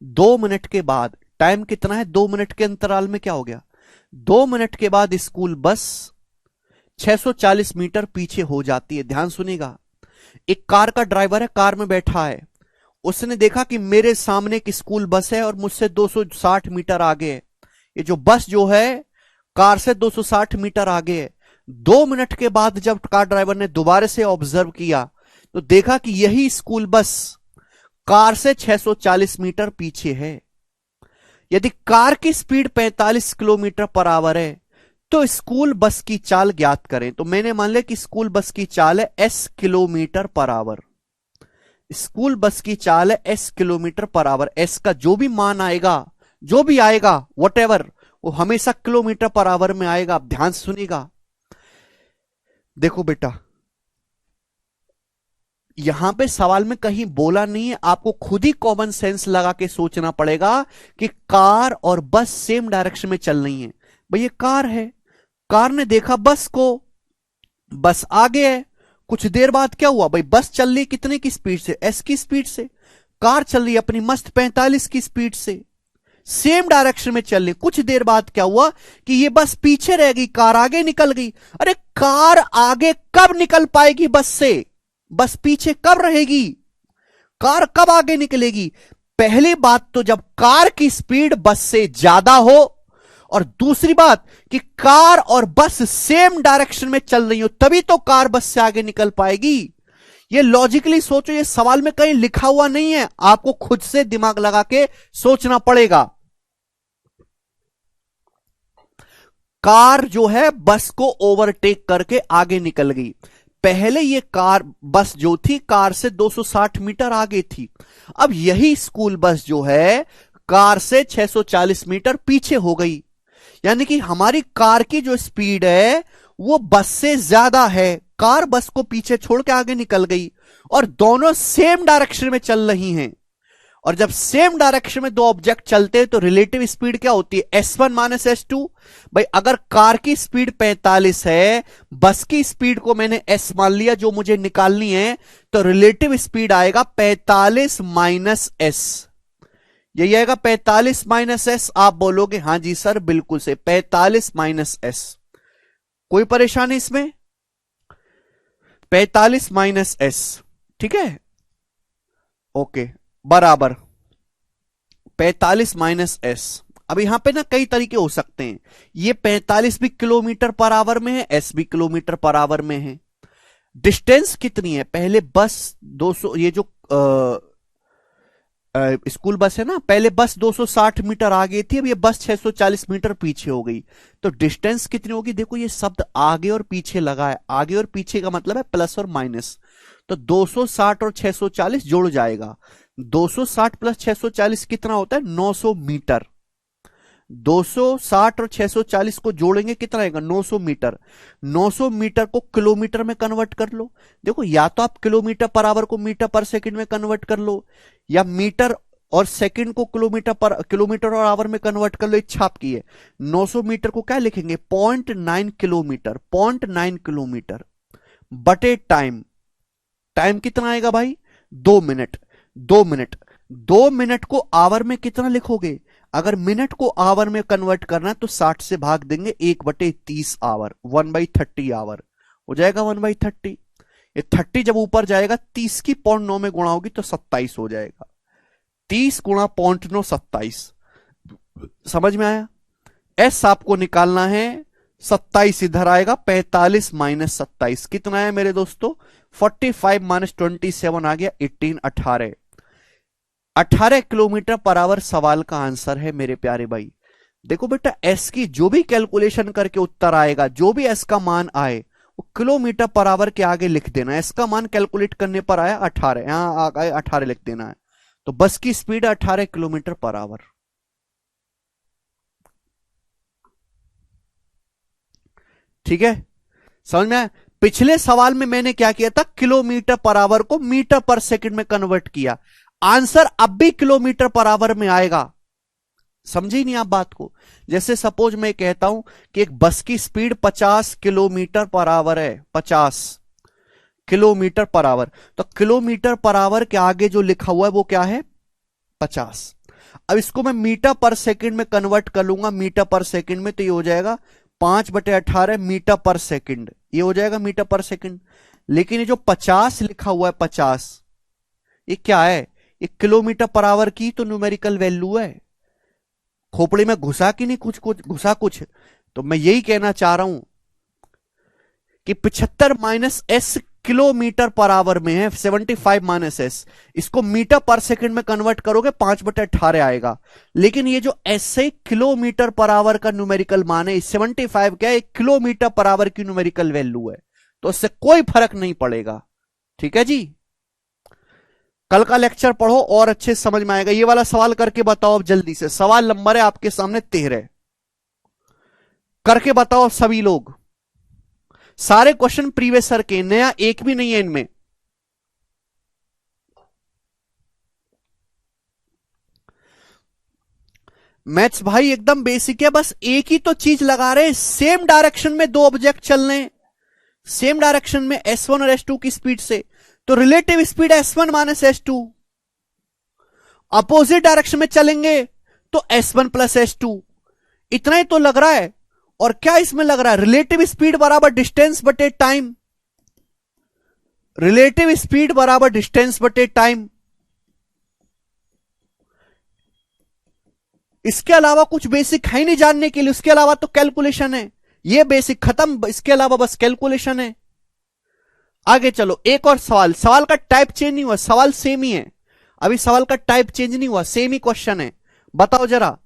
2 मिनट के बाद, टाइम कितना है 2 मिनट के अंतराल में क्या हो गया, 2 मिनट के बाद स्कूल बस 640 मीटर पीछे हो जाती है। ध्यान सुनिएगा, एक कार का ड्राइवर है, कार में बैठा है, उसने देखा कि मेरे सामने एक स्कूल बस है और मुझसे 260 मीटर आगे है। ये जो बस जो है कार से 260 मीटर आगे है। 2 मिनट के बाद जब कार ड्राइवर ने दोबारा से ऑब्जर्व किया तो देखा कि यही स्कूल बस कार से 640 मीटर पीछे है। यदि कार की स्पीड 45 किलोमीटर पर आवर है तो स्कूल बस की चाल ज्ञात करें। तो मैंने मान लिया कि स्कूल बस की चाल है s kilometre per our. School bus की चाल है s kilometre per our. s का जो भी मान आएगा, जो भी आएगा व्हाटएवर, वो हमेशा किलोमीटर पर आवर में आएगा। आप ध्यान से सुनिएगा। देखो बेटा, यहां पे सवाल में कहीं बोला नहीं है, आपको खुद ही कॉमन सेंस लगा के सोचना पड़ेगा कि कार और बस सेम डायरेक्शन में चल रही है। भाई ये कार है, कार ने देखा बस को, बस आगे है। कुछ देर बाद क्या हुआ, भाई बस चल रही कितने की स्पीड से, s की स्पीड से। कार चल रही अपनी मस्त 45 की स्पीड से, सेम डायरेक्शन में चल रही। कुछ देर बाद क्या हुआ कि ये बस पीछे रह गई, कार आगे निकल गई। अरे कार आगे कब निकल पाएगी बस से, बस पीछे कब रहेगी, कार कब आगे निकलेगी। पहली बात तो जब कार की स्पीड बस से ज्यादा हो, और दूसरी बात कि कार और बस सेम डायरेक्शन में चल रही हो, तभी तो कार बस से आगे निकल पाएगी। ये लॉजिकली सोचो, ये सवाल में कहीं लिखा हुआ नहीं है, आपको खुद से दिमाग लगा के सोचना पड़ेगा। कार जो है बस को ओवरटेक करके आगे निकल गई। पहले ये कार बस जो थी कार से 260 मीटर आगे थी। अब यही स्कूल बस जो है कार से 640 मीटर पीछे हो गई। यानी कि हमारी कार की जो स्पीड है वो बस से ज्यादा है। कार बस को पीछे छोड़ के आगे निकल गई और दोनों सेम डायरेक्शन में चल रही हैं। और जब सेम डायरेक्शन में दो ऑब्जेक्ट चलते हैं तो रिलेटिव स्पीड क्या होती है, S1 माइनस S2। भाई अगर कार की स्पीड 45 है, बस की स्पीड को मैंने S मान लिया जो मुझे निकालनी है, तो रिलेटिव स्पीड आएगा 45 माइनस S। यही आएगा 45 माइनस S। आप बोलोगे हां जी सर बिल्कुल से 45 माइनस S। कोई परेशानी इसमें? 45 माइनस S, ठीक है, ओके, बराबर 45 माइनस S। अब यहां पे ना कई तरीके हो सकते हैं। ये 45 भी किलोमीटर पर आवर में है, S भी किलोमीटर पर आवर में है। डिस्टेंस कितनी है, पहले बस 200, ये जो स्कूल बस है ना, पहले बस 260 मीटर आगे थी, अब ये बस 640 मीटर पीछे हो गई। तो डिस्टेंस कितनी होगी, देखो ये शब्द आगे और पीछे लगा है, आगे और पीछे का मतलब है प्लस और माइनस। तो 260 और 640 जुड़ जाएगा। 260 प्लस 640 कितना होता है, 900 मीटर। 260 और 640 को जोड़ेंगे कितना आएगा, 900 मीटर। 900 मीटर को किलोमीटर में कन्वर्ट कर लो। देखो या तो आप किलोमीटर पर आवर को मीटर पर सेकंड में कन्वर्ट कर लो, या मीटर और सेकंड को किलोमीटर और आवर में कन्वर्ट कर लो, इच्छा आपकी है। 900 मीटर को क्या लिखेंगे, 0.9 किलोमीटर, 0.9 किलोमीटर बटे टाइम। टाइम कितना आएगा भाई, 2 मिनट। 2 मिनट, 2 मिनट को आवर में कितना लिखोगे, अगर मिनट को आवर में कन्वर्ट करना है तो 60 से भाग देंगे, 1/30 आवर, 1/30 आवर हो जाएगा, 1/30। ये 30 जब ऊपर जाएगा 30 की 0.9 में गुणा होगी तो 27 हो जाएगा। 30 गुणा 0.9 27। समझ में आया? एस आपको निकालना है, 27 इधर आएगा, 45 माइनस 27 कितना है मेरे दोस्तों, 45 माइनस 27 आ गया 18। 18 किलोमीटर पर आवर सवाल का आंसर है मेरे प्यारे भाई। देखो बेटा एस की जो भी कैलकुलेशन करके उत्तर आएगा, जो भी एस का मान आए वो किलोमीटर पर आवर के आगे लिख देना। एस का मान कैलकुलेट करने पर आया 18, यहां आए 18 लिख देना है। तो बस की स्पीड 18 किलोमीटर पर आवर। ठीक है, समझ में आया? पिछले सवाल में मैंने क्या किया था, किलोमीटर पर आवर को मीटर पर सेकंड में कन्वर्ट किया। आंसर अब भी किलोमीटर पर आवर में आएगा। समझे नहीं आप बात को? जैसे सपोज मैं कहता हूं कि एक बस की स्पीड 50 किलोमीटर पर आवर है, 50 किलोमीटर पर आवर, तो किलोमीटर पर आवर के आगे जो लिखा हुआ है वो क्या है, 50। अब इसको मैं मीटर पर सेकंड में कन्वर्ट कर लूंगा, मीटर पर सेकंड में, तो ये हो जाएगा 5/18 मीटर पर सेकंड, ये हो जाएगा मीटर पर सेकंड। लेकिन ये जो 50 लिखा हुआ है 50, ये क्या है, ये किलोमीटर पर आवर की तो न्यूमेरिकल वैल्यू है। खोपड़ी में घुसा कि नहीं कुछ घुसा कुछ। तो मैं यही कहना चाह रहा हूं कि 75 minus S kilometre per our में है, 75 माइनस एस, इसको मीटर पर सेकंड में कन्वर्ट करोगे 5/18 आएगा। लेकिन ये जो एस है किलोमीटर पर आवर का न्यूमेरिकल मान है, 75 क्या है, किलोमीटर पर आवर की न्यूमेरिकल वैल्यू है, तो इससे कोई फर्क नहीं पड़ेगा। ठीक है जी, कल का लेक्चर पढ़ो और अच्छे से समझ में आएगा। ये वाला सवाल करके बताओ अब जल्दी से। सवाल नंबर है आपके सामने 13, करके बताओ सभी लोग। सारे क्वेश्चन प्रीवियस सर के, नया एक भी नहीं है इनमें। मैथ्स भाई एकदम बेसिक है, बस एक ही तो चीज लगा रहे, सेम डायरेक्शन में दो ऑब्जेक्ट चल रहे हैं, सेम डायरेक्शन में S1 और S2 की स्पीड से, तो relative speed S1 minus S2। Opposite direction में चलेंगे तो S1 प्लस S2। इतना ही तो लग रहा है। और क्या इसमें लग रहा है, रिलेटिव स्पीड बराबर डिस्टेंस बटे टाइम, रिलेटिव स्पीड बराबर डिस्टेंस बटे टाइम। इसके अलावा कुछ बेसिक है नहीं जानने के लिए, उसके अलावा तो कैलकुलेशन है, ये बेसिक खत्म, इसके अलावा बस कैलकुलेशन है। आगे चलो, एक और सवाल, सवाल का टाइप चेंज नहीं हुआ, सवाल सेम ही है, अभी सवाल का टाइप चेंज नहीं हुआ, सेम ही क्वेश्चन है। बताओ जरा,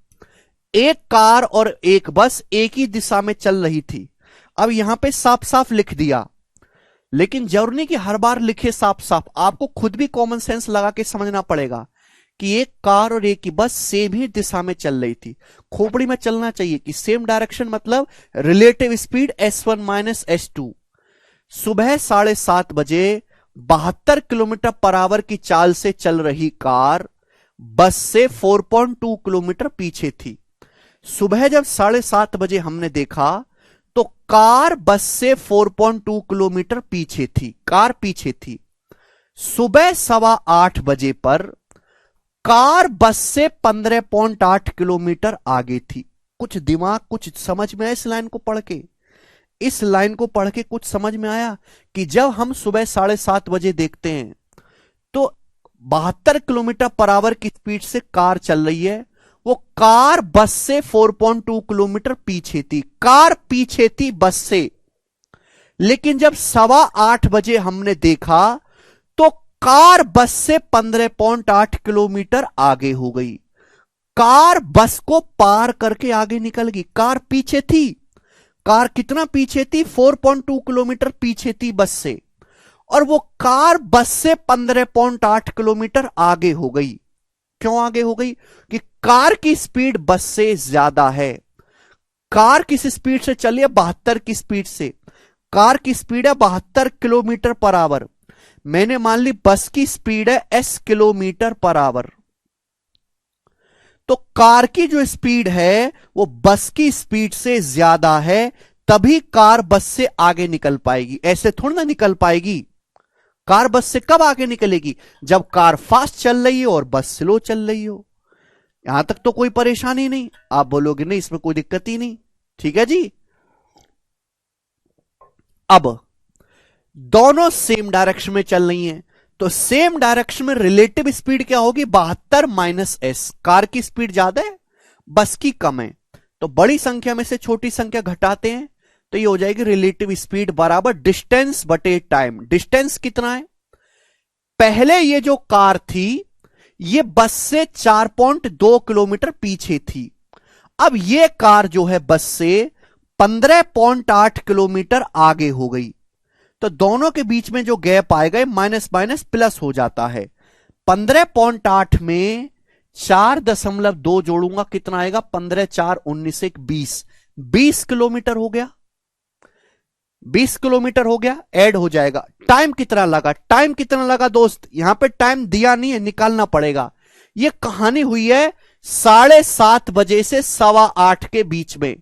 एक कार और एक बस एक ही दिशा में चल रही थी। अब यहां पे साफ साफ लिख दिया, लेकिन जरूरी नहीं कि हर बार लिखे साफ साफ, आपको खुद भी कॉमन सेंस लगा के समझना पड़ेगा कि एक कार और एक ही बस सेम ही दिशा में चल रही थी। खोपड़ी में चलना चाहिए कि सेम डायरेक्शन मतलब relative speed S1 minus S2। सुबह 7:30 बजे 72 किलोमीटर पर आवर की चाल से चल रही कार बस से 4.2 किलोमीटर पीछे थी। सुबह जब 7:30 बजे हमने देखा तो कार बस से 4.2 किलोमीटर पीछे थी, कार पीछे थी। सुबह 8:15 बजे पर कार बस से 15.8 किलोमीटर आगे थी। कुछ दिमाग, कुछ समझ में आया इस लाइन को पढ़ के? इस लाइन को पढ़ के कुछ समझ में आया कि जब हम सुबह 7:30 बजे देखते हैं तो 72 किलोमीटर पर आवर की स्पीड से कार चल रही है। वो कार बस से 4.2 किलोमीटर पीछे थी, कार पीछे थी बस से। लेकिन जब 8:15 बजे हमने देखा तो कार बस से 15.8 किलोमीटर आगे हो गई। कार बस को पार करके आगे निकल गई, कार पीछे थी। कार कितना पीछे थी? 4.2 किलोमीटर पीछे थी बस से, और वो कार बस से 15.8 किलोमीटर आगे हो गई। क्यों आगे हो गई? कि कार की स्पीड बस से ज्यादा है। कार किस स्पीड से चली है? 72 की स्पीड से। कार की स्पीड है 72 किलोमीटर पर आवर। मैंने मान ली बस की स्पीड है 80 किलोमीटर पर आवर। तो कार की जो स्पीड है वो बस की स्पीड से ज्यादा है, तभी कार बस से आगे निकल पाएगी। ऐसे थोड़ी ना निकल पाएगी। कार बस से कब आगे निकलेगी? जब कार फास्ट चल रही हो और बस स्लो चल रही हो। यहां तक तो कोई परेशानी नहीं। आप बोलोगे नहीं, इसमें कोई दिक्कत ही नहीं। ठीक है जी। अब दोनों सेम डायरेक्शन में चल रही हैं, तो सेम डायरेक्शन में रिलेटिव स्पीड क्या होगी? 72 माइनस एस। कार की स्पीड ज्यादा है, बस की कम है, तो बड़ी संख्या में से छोटी संख्या घटाते हैं तो ये हो जाएगी रिलेटिव स्पीड बराबर डिस्टेंस बटे टाइम। डिस्टेंस कितना है? पहले ये जो कार थी ये बस से 4.2 किलोमीटर पीछे थी। अब ये कार जो है बस से 15.8 किलोमीटर आगे हो गई। तो दोनों के बीच में जो गैप आएगा माइनस माइनस प्लस हो जाता है। 15.8 में 4.2 जोड़ूंगा, कितना आएगा? 15 4 19 1 20। 20 किलोमीटर हो गया। 20 किलोमीटर हो गया, ऐड हो जाएगा। टाइम कितना लगा? टाइम कितना लगा दोस्त? यहां पे टाइम दिया नहीं है, निकालना पड़ेगा। ये कहानी हुई है 7:30 बजे से 8:15 के बीच में।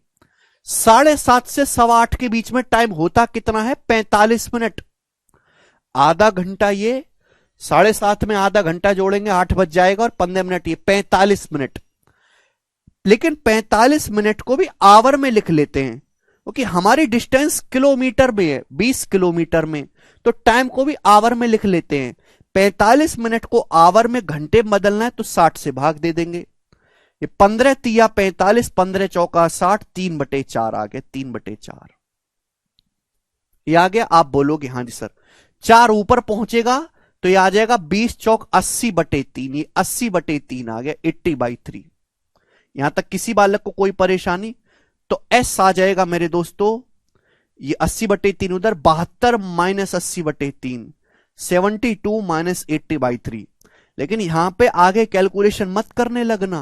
7:30 से 8:15 के बीच में टाइम होता कितना है? 45 मिनट। आधा घंटा ये, 7:30 में आधा घंटा जोड़ेंगे 8 बज जाएगा, और 15 मिनट ये 45 मिनट। लेकिन 45 मिनट को भी आवर में लिख लेते हैं क्योंकि हमारी डिस्टेंस किलोमीटर में है, 20 किलोमीटर में, तो टाइम को भी आवर में लिख लेते हैं। 45 मिनट को आवर में घंटे में बदलना है तो 60 से भाग दे देंगे। ये 15 तिया 45, 15 चौका 60, 3/4 आ गया। 3/4 ये आ गया। आप बोलोगे हाँ जी सर, 4 ऊपर पहुंचेगा तो ये आ जाएगा 20 चौक 80/3। ये 80/3 आ गया, 80/3। यहां तक किसी बालक को कोई परेशानी? तो एस आ जाएगा मेरे दोस्तों, ये 80/3 उधर, 72 माइनस 80/3, 72 माइनस 80/3। लेकिन यहां पे आगे कैलकुलेशन मत करने लगना।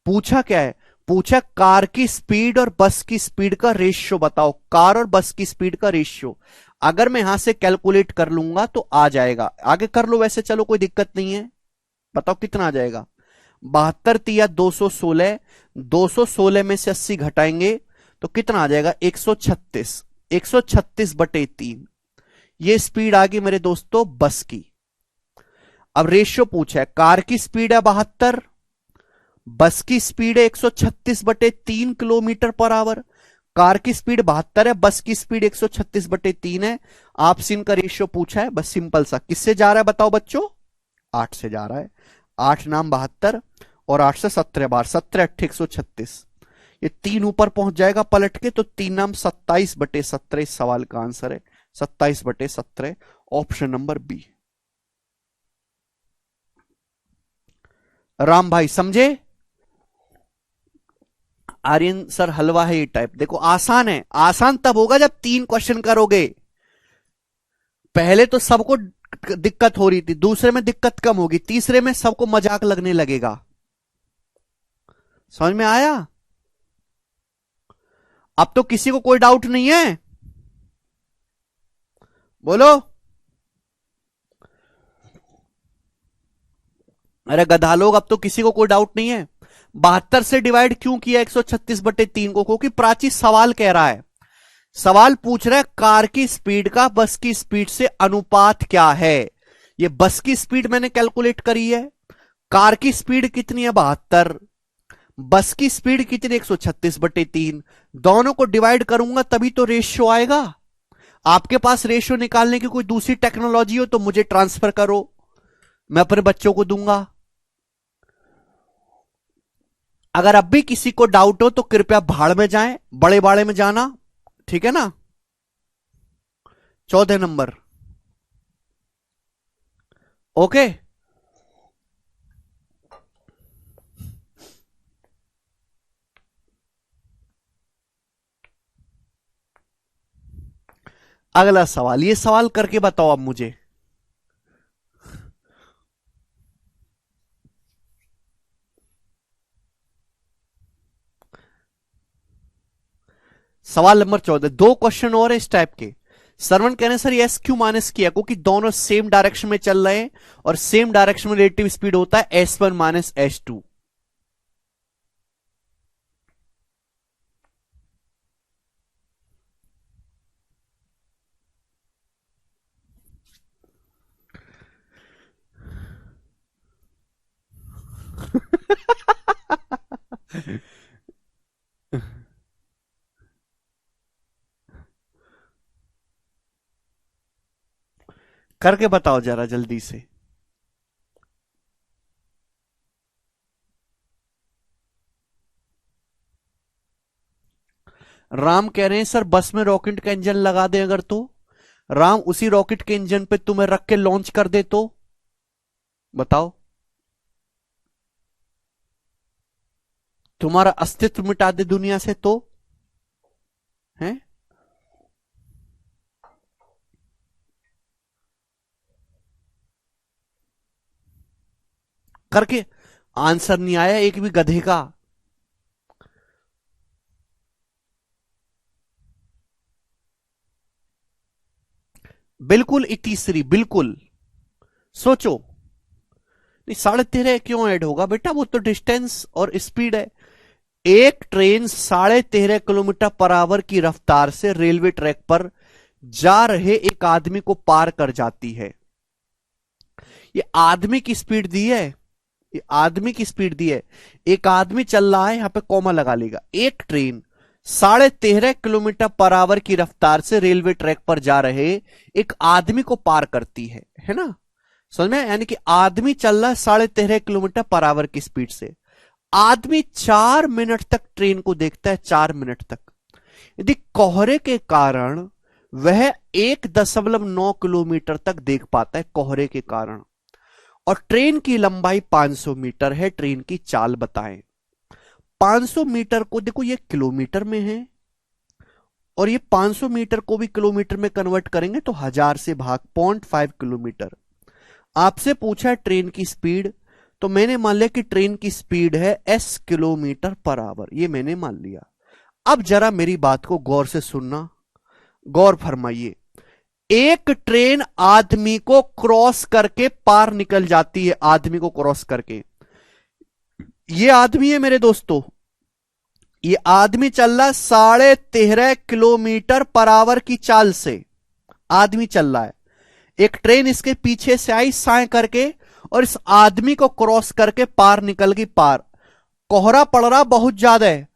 पूछा क्या है? पूछा कार की स्पीड और बस की स्पीड का रेशियो बताओ। कार और बस की स्पीड का रेशियो अगर मैं यहां से कैलकुलेट कर लूंगा तो आ जाएगा। आगे कर लो वैसे, चलो कोई दिक्कत नहीं है। बताओ कितना आ जाएगा? 72 तिया 216, 216 में से 80 घटाएंगे तो कितना आ जाएगा? 136। 136/3 ये स्पीड आ गई मेरे दोस्तों बस की। अब रेशियो पूछा है, कार की स्पीड है 72, बस की स्पीड है 136/3 किलोमीटर पर आवर। कार की स्पीड 72 है, बस की स्पीड 136/3 है। आपसे इनका रेशियो पूछा है, बस सिंपल सा। किससे जा रहा है बताओ बच्चों? 8 से जा रहा है। 8 नाम 72 और 8 से 17 बार, 17 8 136। ये 3 ऊपर पहुंच जाएगा पलट के, तो 3 नाम 27/17 इस सवाल का आंसर है। 27/17 ऑप्शन नंबर बी। राम भाई समझे? आर्यन सर हलवा है ये टाइप। देखो आसान है, आसान तब होगा जब 3 क्वेश्चन करोगे। पहले तो सबको दिक्कत हो रही थी, दूसरे में दिक्कत कम होगी, तीसरे में सबको मजाक लगने लगेगा। समझ में आया? अब तो किसी को कोई डाउट नहीं है? बोलो। अरे गधा लोग, अब तो किसी को कोई डाउट नहीं है। 72 से डिवाइड क्यों किया 136/3 को? क्योंकि प्राची सवाल कह रहा है, सवाल पूछ रहा है कार की स्पीड का बस की स्पीड से अनुपात क्या है। ये बस की स्पीड मैंने कैलकुलेट करी है, कार की स्पीड कितनी है 72, बस की स्पीड कितनी 136/3, दोनों को डिवाइड करूंगा तभी तो रेशियो आएगा। आपके पास रेशियो निकालने की कोई दूसरी टेक्नोलॉजी हो तो मुझे ट्रांसफर करो, मैं अपने बच्चों को दूंगा। अगर अब भी किसी को डाउट हो तो कृपया भाड़ में जाएं, बड़े बाड़े में जाना, ठीक है ना। 14 नंबर, ओके। अगला सवाल, ये सवाल करके बताओ अब मुझे। सवाल नंबर 14, दो क्वेश्चन और है इस टाइप के। सरवण कहने सर एस क्यू माइनस किया, क्योंकि दोनों सेम डायरेक्शन में चल रहे हैं और सेम डायरेक्शन में रिलेटिव स्पीड होता है S1 माइनस S2। करके बताओ जरा जल्दी से। राम कह रहे हैं सर बस में रॉकेट का इंजन लगा दें अगर तो, राम उसी रॉकेट के इंजन पे तुम्हें रख के लॉन्च कर दे तो बताओ, तुम्हारा अस्तित्व मिटा दे दुनिया से तो है। करके आंसर नहीं आया एक भी गधे का। बिल्कुल 83, बिल्कुल। सोचो, नहीं 13.5 क्यों ऐड होगा बेटा, वो तो डिस्टेंस और स्पीड है। एक ट्रेन 13.5 किलोमीटर पर आवर की रफ्तार से रेलवे ट्रैक पर जा रहे एक आदमी को पार कर जाती है। ये आदमी की स्पीड दी है, ये आदमी की स्पीड दी है। एक आदमी चल रहा है, यहां पे कॉमा लगा लेगा। एक ट्रेन 13.5 किलोमीटर पर आवर की रफ्तार से रेलवे ट्रैक पर जा रहे एक आदमी को पार करती है ना, समझ में? यानी कि आदमी चल रहा है 13.5 किलोमीटर पर आवर की स्पीड से। आदमी 4 मिनट तक ट्रेन को देखता है, 4 मिनट तक। यदि कोहरे के कारण वह 1.9 किलोमीटर तक देख पाता है, कोहरे के कारण, और ट्रेन की लंबाई 500 मीटर है, ट्रेन की चाल बताएं। 500 मीटर को देखो ये किलोमीटर में है, और ये 500 मीटर को भी किलोमीटर में कन्वर्ट करेंगे तो 1000 से भाग 0.5 किलोमीटर। आपसे पूछा है ट्रेन की स्पीड, तो मैंने मान लिया कि ट्रेन की स्पीड है s किलोमीटर पर आवर, ये मैंने मान लिया। अब जरा मेरी बात को गौर से सुनना, गौर फरमाइए। एक ट्रेन आदमी को क्रॉस करके पार निकल जाती है, आदमी को क्रॉस करके। ये आदमी है मेरे दोस्तों, ये आदमी चल रहा है 13.5 किलोमीटर पर आवर की चाल से, आदमी चल रहा है। एक ट्रेन इसके पीछे से आई साए करके और इस आदमी को क्रॉस करके पार निकल गई पार। कोहरा पड़ रहा बहुत ज्यादा है,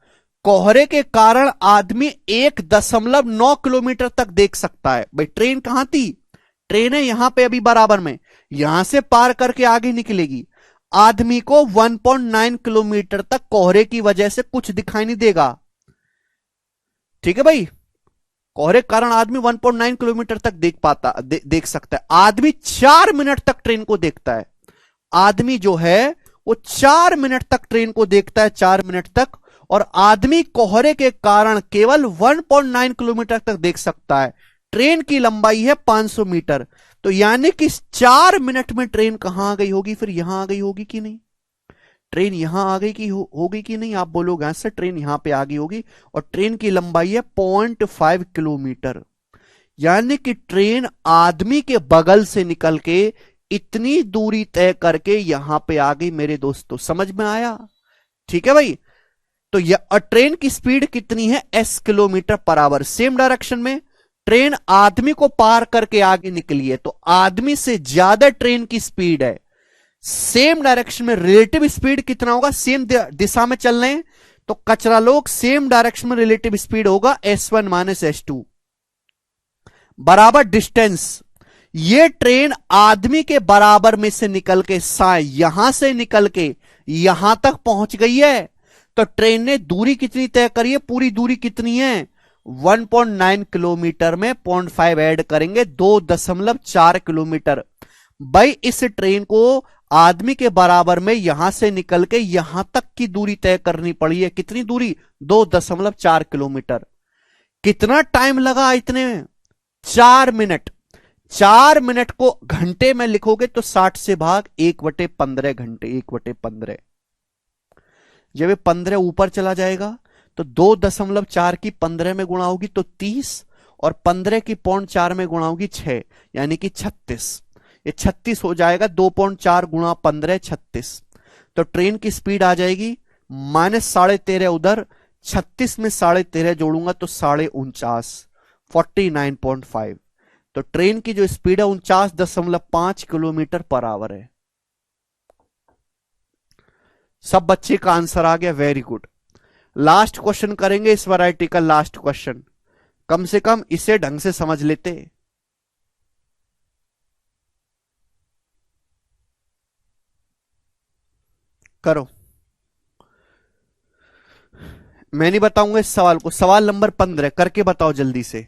कोहरे के कारण आदमी 1.9 किलोमीटर तक देख सकता है। भाई ट्रेन कहां थी, ट्रेन है यहां पे अभी बराबर में, यहां से पार करके आगे निकलेगी। आदमी को 1.9 किलोमीटर तक कोहरे की वजह से कुछ दिखाई नहीं देगा, ठीक है भाई। कोहरे के कारण आदमी 1.9 किलोमीटर तक देख सकता है। आदमी 4 मिनट तक ट्रेन को देखता है, आदमी जो है वो 4 मिनट तक ट्रेन को देखता है, 4 मिनट तक। और आदमी कोहरे के कारण केवल 1.9 किलोमीटर तक देख सकता है। ट्रेन की लंबाई है 500 मीटर, तो यानी कि 4 मिनट में ट्रेन कहां आ गई होगी, फिर यहां आ गई होगी कि नहीं? ट्रेन यहां आ गई कि होगी कि नहीं? आप बोलोगे आंसर, ट्रेन यहां पे आ गई होगी। और ट्रेन की लंबाई है 0.5 किलोमीटर, यानी कि ट्रेन आदमी के बगल से निकल के इतनी दूरी तय करके यहां पे आ गई मेरे दोस्तों, समझ में आया? ठीक है भाई। तो ट्रेन की स्पीड कितनी है? S kilometre per our. Same direction में ट्रेन आदमी को पार करके आगे निकली है, तो आदमी से ज्यादा ट्रेन की स्पीड है। सेम डायरेक्शन में रिलेटिव स्पीड कितना होगा? सेम दिशा में चल रहे हैं तो कचरा लोग, सेम डायरेक्शन में रिलेटिव स्पीड होगा S1 माइनस S2 बराबर डिस्टेंस। ये ट्रेन आदमी के बराबर में से निकल के यहां से निकल के यहां तक पहुंच गई है, तो ट्रेन ने दूरी कितनी तय करी है? पूरी दूरी कितनी है? 1.9 किलोमीटर में 0.5 ऐड करेंगे, 2.4 किलोमीटर। भाई इस ट्रेन को आदमी के बराबर में यहां से निकल के यहां तक की दूरी तय करनी पड़ी है। कितनी दूरी? 2.4 किलोमीटर। कितना टाइम लगा इतने में? 4 मिनट। 4 मिनट को घंटे में लिखोगे तो 60 से भाग 1/15 घंटे, 1/15। जब ये 15 ऊपर चला जाएगा तो 2.4 की 15 में गुणा होगी तो 30, और 15 की 0.4 में गुणा होगी 6, यानी कि 36। ये 36 हो जाएगा, 2.4 गुणा 15 36। तो ट्रेन की स्पीड आ जाएगी -13.5 उधर, 36 में 13.5 जोड़ूंगा तो 49.5, 49.5। तो ट्रेन की जो स्पीड है 49.5 किलोमीटर पर आवर है। सब बच्चे का आंसर आ गया, वेरी गुड। लास्ट क्वेश्चन करेंगे इस वैरायटी का, लास्ट क्वेश्चन। कम से कम इसे ढंग से समझ लेते। करो। मैं नहीं बताऊंगा इस सवाल को। सवाल नंबर 15 करके बताओ जल्दी से।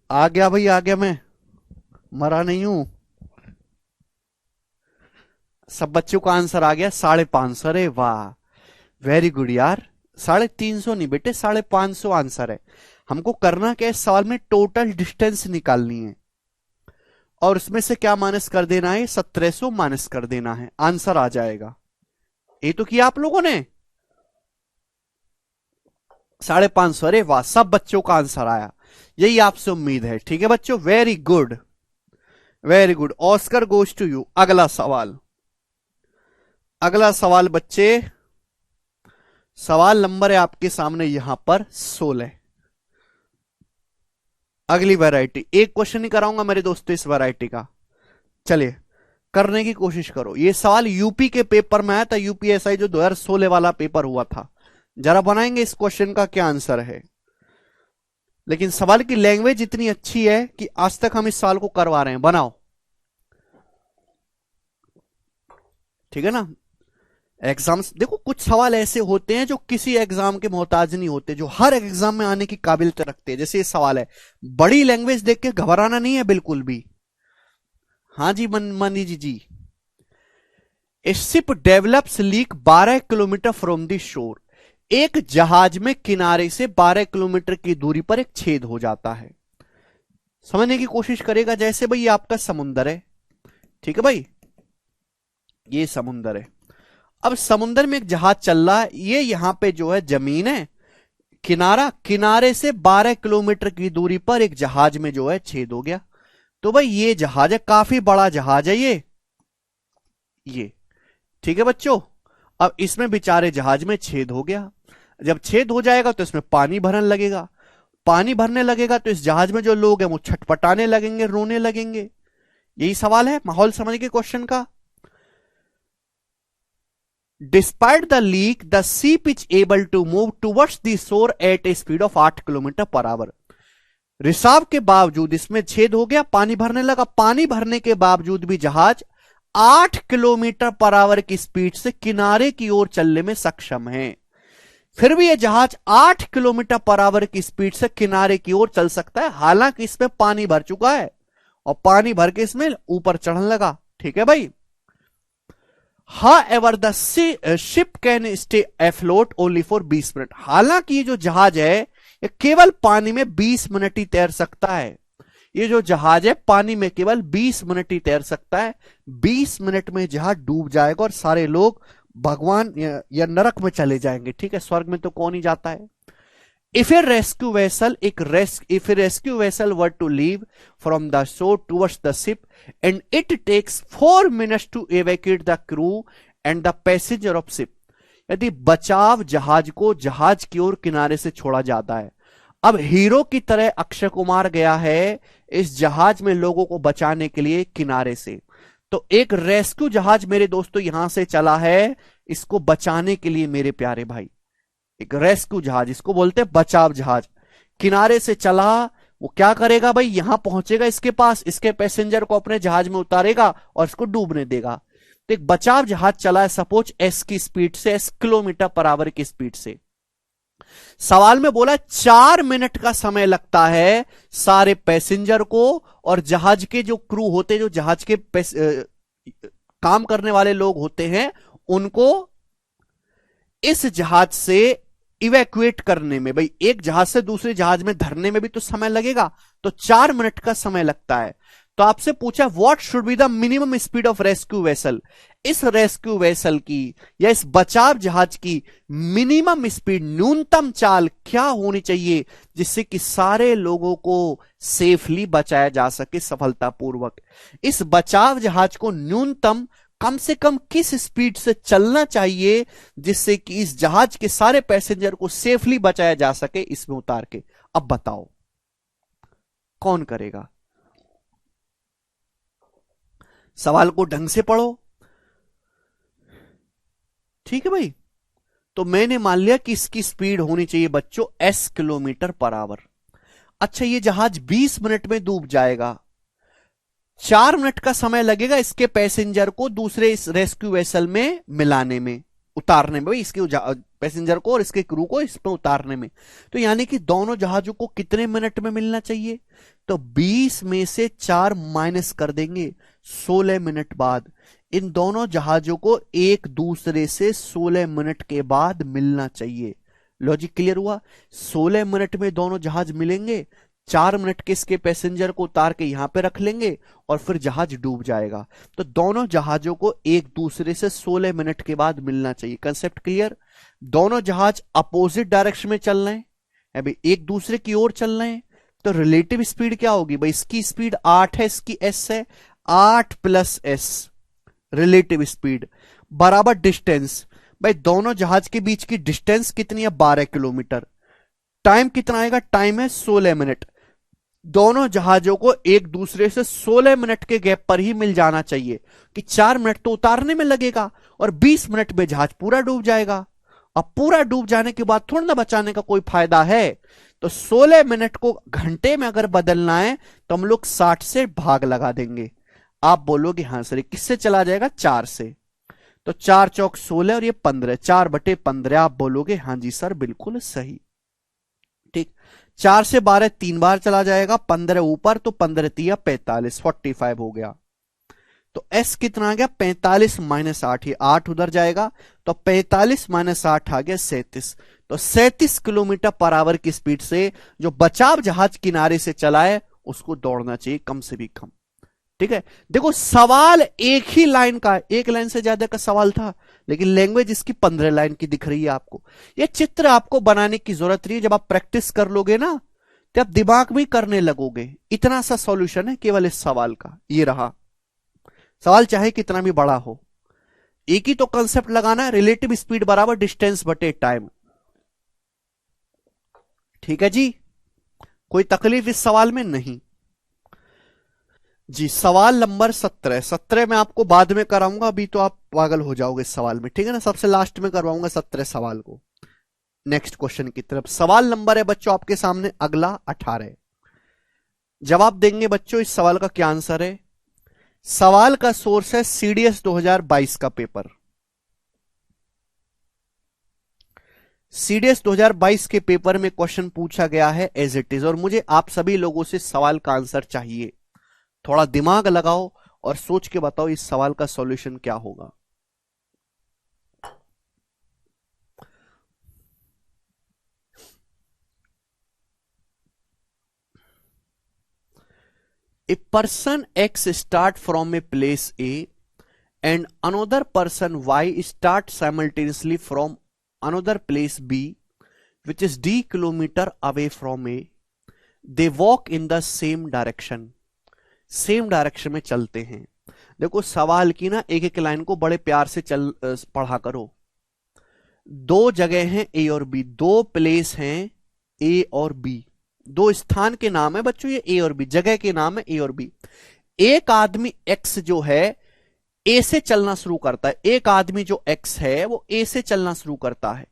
आ गया भाई, आ गया, मैं मरा नहीं हूं। सब बच्चों का आंसर आ गया 550। अरे वाह, वेरी गुड यार। 350 नहीं बेटे, 550 आंसर है। हमको करना क्या है, इस सवाल में टोटल डिस्टेंस निकालनी है और उसमें से क्या माइनस कर देना है, 1700 माइनस कर देना है, आंसर आ जाएगा। ये तो किया आप लोगों ने। 550। अरे वाह, सब बच्चों का आंसर आया, यही आपसे उम्मीद है। ठीक है बच्चों, very good, very good. Oscar goes to you. अगला सवाल, अगला सवाल बच्चे, सवाल नंबर है आपके सामने यहां पर 16। अगली वैरायटी, एक क्वेश्चन ही कराऊंगा मेरे दोस्तों इस वैरायटी का। चलिए करने की कोशिश करो। ये सवाल यूपी के पेपर में आया था, यूपीएसआई जो 2016 वाला पेपर हुआ था। जरा बनाएंगे इस क्वेश्चन का क्या आंसर है। लेकिन सवाल की लैंग्वेज इतनी अच्छी है कि आज तक हम इस सवाल को करवा रहे हैं। बनाओ, ठीक है ना। एग्जाम्स देखो, कुछ सवाल ऐसे होते हैं जो किसी एग्जाम के मोहताज नहीं होते, जो हर एग्जाम में आने की काबिलियत रखते हैं। जैसे ये सवाल है, बड़ी लैंग्वेज देख के घबराना नहीं है बिल्कुल भी। हाँ जी Mani ji. A ship develops leak 12 kilometre from the shore. एक जहाज में किनारे से 12 किलोमीटर की दूरी पर एक छेद हो जाता है। समझने की कोशिश करेगा। जैसे भाई ये आपका समुंदर है, ठीक है भाई, ये समुंदर है। अब समुंदर में एक जहाज चल रहा है, ये यहां पे जो है जमीन है, किनारा, किनारे से 12 किलोमीटर की दूरी पर एक जहाज में जो है छेद हो गया। तो भाई ये जहाज है, काफी बड़ा जहाज है ये, ठीक है बच्चों। अब इसमें बेचारे जहाज में छेद हो गया। जब छेद हो जाएगा तो इसमें पानी भरने लगेगा। पानी भरने लगेगा तो इस जहाज में जो लोग हैं वो छटपटाने लगेंगे, रोने लगेंगे। यही सवाल है, माहौल समझ के क्वेश्चन का। Despite the leak, the ship is able to move towards the shore at a speed of 8 kilometre per our. रिसाव के बावजूद, इसमें छेद हो गया, पानी भरने लगा, पानी भरने के बावजूद भी जहाज 8 किलोमीटर पर आवर की स्पीड से किनारे की ओर चलने में सक्षम है। फिर भी यह जहाज 8 किलोमीटर पर आवर की स्पीड से किनारे की ओर चल सकता है, हालांकि इसमें पानी भर चुका है और पानी भर के इसमें ऊपर चढ़ने लगा। ठीक है भाई। However, the ship can stay afloat only for 20 minute. हालांकि ये जो जहाज है ये केवल पानी में 20 मिनट ही तैर सकता है। ये जो जहाज है पानी में केवल 20 मिनट ही तैर सकता है। 20 मिनट में जहाज डूब जाएगा और सारे लोग भगवान या नरक में चले जाएंगे। ठीक है, स्वर्ग में तो कौन ही जाता है। If a rescue vessel were to leave from the shore towards the ship and it takes 4 minutes to evacuate the crew and the passenger of ship। यदि बचाव जहाज को जहाज की ओर किनारे से छोड़ा जाता है। अब हीरो की तरह अक्षय कुमार गया है इस जहाज में लोगों को बचाने के लिए किनारे से। तो एक रेस्क्यू जहाज मेरे दोस्तों यहां से चला है इसको बचाने के लिए मेरे प्यारे भाई। एक रेस्क्यू जहाज, इसको बोलते हैं बचाव जहाज। किनारे से चला, वो क्या करेगा भाई, यहां पहुंचेगा इसके पास, इसके पैसेंजर को अपने जहाज में उतारेगा और इसको डूबने देगा। तो एक बचाव जहाज चला है सपोज एस की स्पीड से, एस किलोमीटर पर आवर की स्पीड से। सवाल में बोला 4 मिनट का समय लगता है सारे पैसेंजर को और जहाज के जो क्रू होते, जो जहाज के काम करने वाले लोग होते हैं, उनको इस जहाज से इवैक्यूएट करने में। भाई एक जहाज से दूसरे जहाज में धरने में भी तो समय लगेगा, तो 4 मिनट का समय लगता है। तो आपसे पूछा what should be the minimum speed of rescue vessel. इस रेस्क्यू वेसल की या इस बचाव जहाज की मिनिमम स्पीड, न्यूनतम चाल क्या होनी चाहिए जिससे कि सारे लोगों को सेफली बचाया जा सके सफलतापूर्वक। इस बचाव जहाज को न्यूनतम कम से कम किस स्पीड से चलना चाहिए जिससे कि इस जहाज के सारे पैसेंजर को सेफली बचाया जा सके इसमें उतार के। अब बताओ कौन करेगा। सवाल को ढंग से पढ़ो, ठीक है भाई। तो मैंने मान लिया कि इसकी स्पीड होनी चाहिए बच्चों s किलोमीटर पर आवर। अच्छा, ये जहाज 20 मिनट में डूब जाएगा, 4 मिनट का समय लगेगा इसके पैसेंजर को दूसरे इस रेस्क्यू वेसल में मिलाने में। उतारने में, भाई इसके पैसेंजर को और इसके क्रू को इसमें उतारने में। तो यानी कि दोनों जहाजों को कितने मिनट में मिलना चाहिए? तो 20 में से 4 माइनस कर देंगे, 16 मिनट बाद इन दोनों जहाजों को एक दूसरे से 16 मिनट के बाद मिलना चाहिए। लॉजिक क्लियर हुआ? 16 मिनट में दोनों जहाज मिलेंगे, 4 मिनट के इसके पैसेंजर को उतार के यहां पे रख लेंगे और फिर जहाज डूब जाएगा। तो दोनों जहाजों को एक दूसरे से 16 मिनट के बाद मिलना चाहिए। Concept clear? दोनों जहाज अपोजिट डायरेक्शन में चल रहे हैं भाई, एक दूसरे की ओर चल रहे हैं, तो रिलेटिव स्पीड क्या होगी भाई? इसकी स्पीड 8 है, इसकी s है, 8 प्लस s रिलेटिव स्पीड बराबर डिस्टेंस। भाई दोनों जहाज के बीच की डिस्टेंस कितनी है? 12 किलोमीटर। टाइम कितना आएगा? टाइम है 16 मिनट। दोनों जहाजों को एक दूसरे से 16 मिनट के गैप पर ही मिल जाना चाहिए कि 4 मिनट तो उतारने में लगेगा और 20 मिनट में जहाज पूरा डूब जाएगा। अब पूरा डूब जाने के बाद थोड़ा ना बचाने का कोई फायदा है। तो 16 मिनट को घंटे में अगर बदलना है तो हम लोग 60 से भाग लगा देंगे। आप बोलोगे हाँ सर किससे चला जाएगा? 4 से। तो 4 चौक 16 और ये 15, 4/15। आप बोलोगे हाँ जी सर बिल्कुल सही। ठीक, 4 से 12 3 बार चला जाएगा, 15 ऊपर, तो 15 तिया 45, 45 हो गया। तो s कितना आ गया? 45 माइनस 8, ये 8 उधर जाएगा, तो 45 माइनस 8 आ गया 37। तो 37 किलोमीटर पर आवर की स्पीड से जो बचाव जहाज किनारे से चला है उसको दौड़ना चाहिए कम से भी कम। ठीक है, देखो सवाल एक ही लाइन का, एक लाइन से ज्यादा का सवाल था, लेकिन लैंग्वेज इसकी 15 लाइन की दिख रही है आपको। यह चित्र आपको बनाने की जरूरत नहीं है, जब आप प्रैक्टिस कर लोगे ना तो आप दिमाग में करने लगोगे। इतना सा सॉल्यूशन है केवल इस सवाल का। ये रहा सवाल, चाहे कितना भी बड़ा हो, एक ही तो कंसेप्ट लगाना है, रिलेटिव स्पीड बराबर डिस्टेंस बटे टाइम। ठीक है जी, कोई तकलीफ इस सवाल में नहीं जी। सवाल नंबर 17 में आपको बाद में कराऊंगा, अभी तो आप पागल हो जाओगे इस सवाल में। ठीक है ना, सबसे लास्ट में करवाऊंगा 17 सवाल को। नेक्स्ट क्वेश्चन की तरफ। सवाल नंबर है बच्चों आपके सामने अगला 18। जवाब देंगे बच्चों इस सवाल का क्या आंसर है। सवाल का सोर्स है सीडीएस 2022 का पेपर। सीडीएस 2022 के पेपर में क्वेश्चन पूछा गया है एज इट इज, और मुझे आप सभी लोगों से सवाल का आंसर चाहिए। थोड़ा दिमाग लगाओ और सोच के बताओ इस सवाल का सॉल्यूशन क्या होगा। A person X start from a place A and another person Y start simultaneously from another place B, which is D kilometer away from A. They walk in the same direction. Same direction में चलते हैं। देखो सवाल की ना एक एक line को बड़े प्यार से पढ़ा करो। दो जगह हैं ए और बी, दो प्लेस हैं ए और बी, दो स्थान के नाम है बच्चों ये ए और बी, जगह के नाम है ए और बी। एक आदमी एक्स जो है ए से चलना शुरू करता है, एक आदमी जो एक्स है वो ए से चलना शुरू करता है।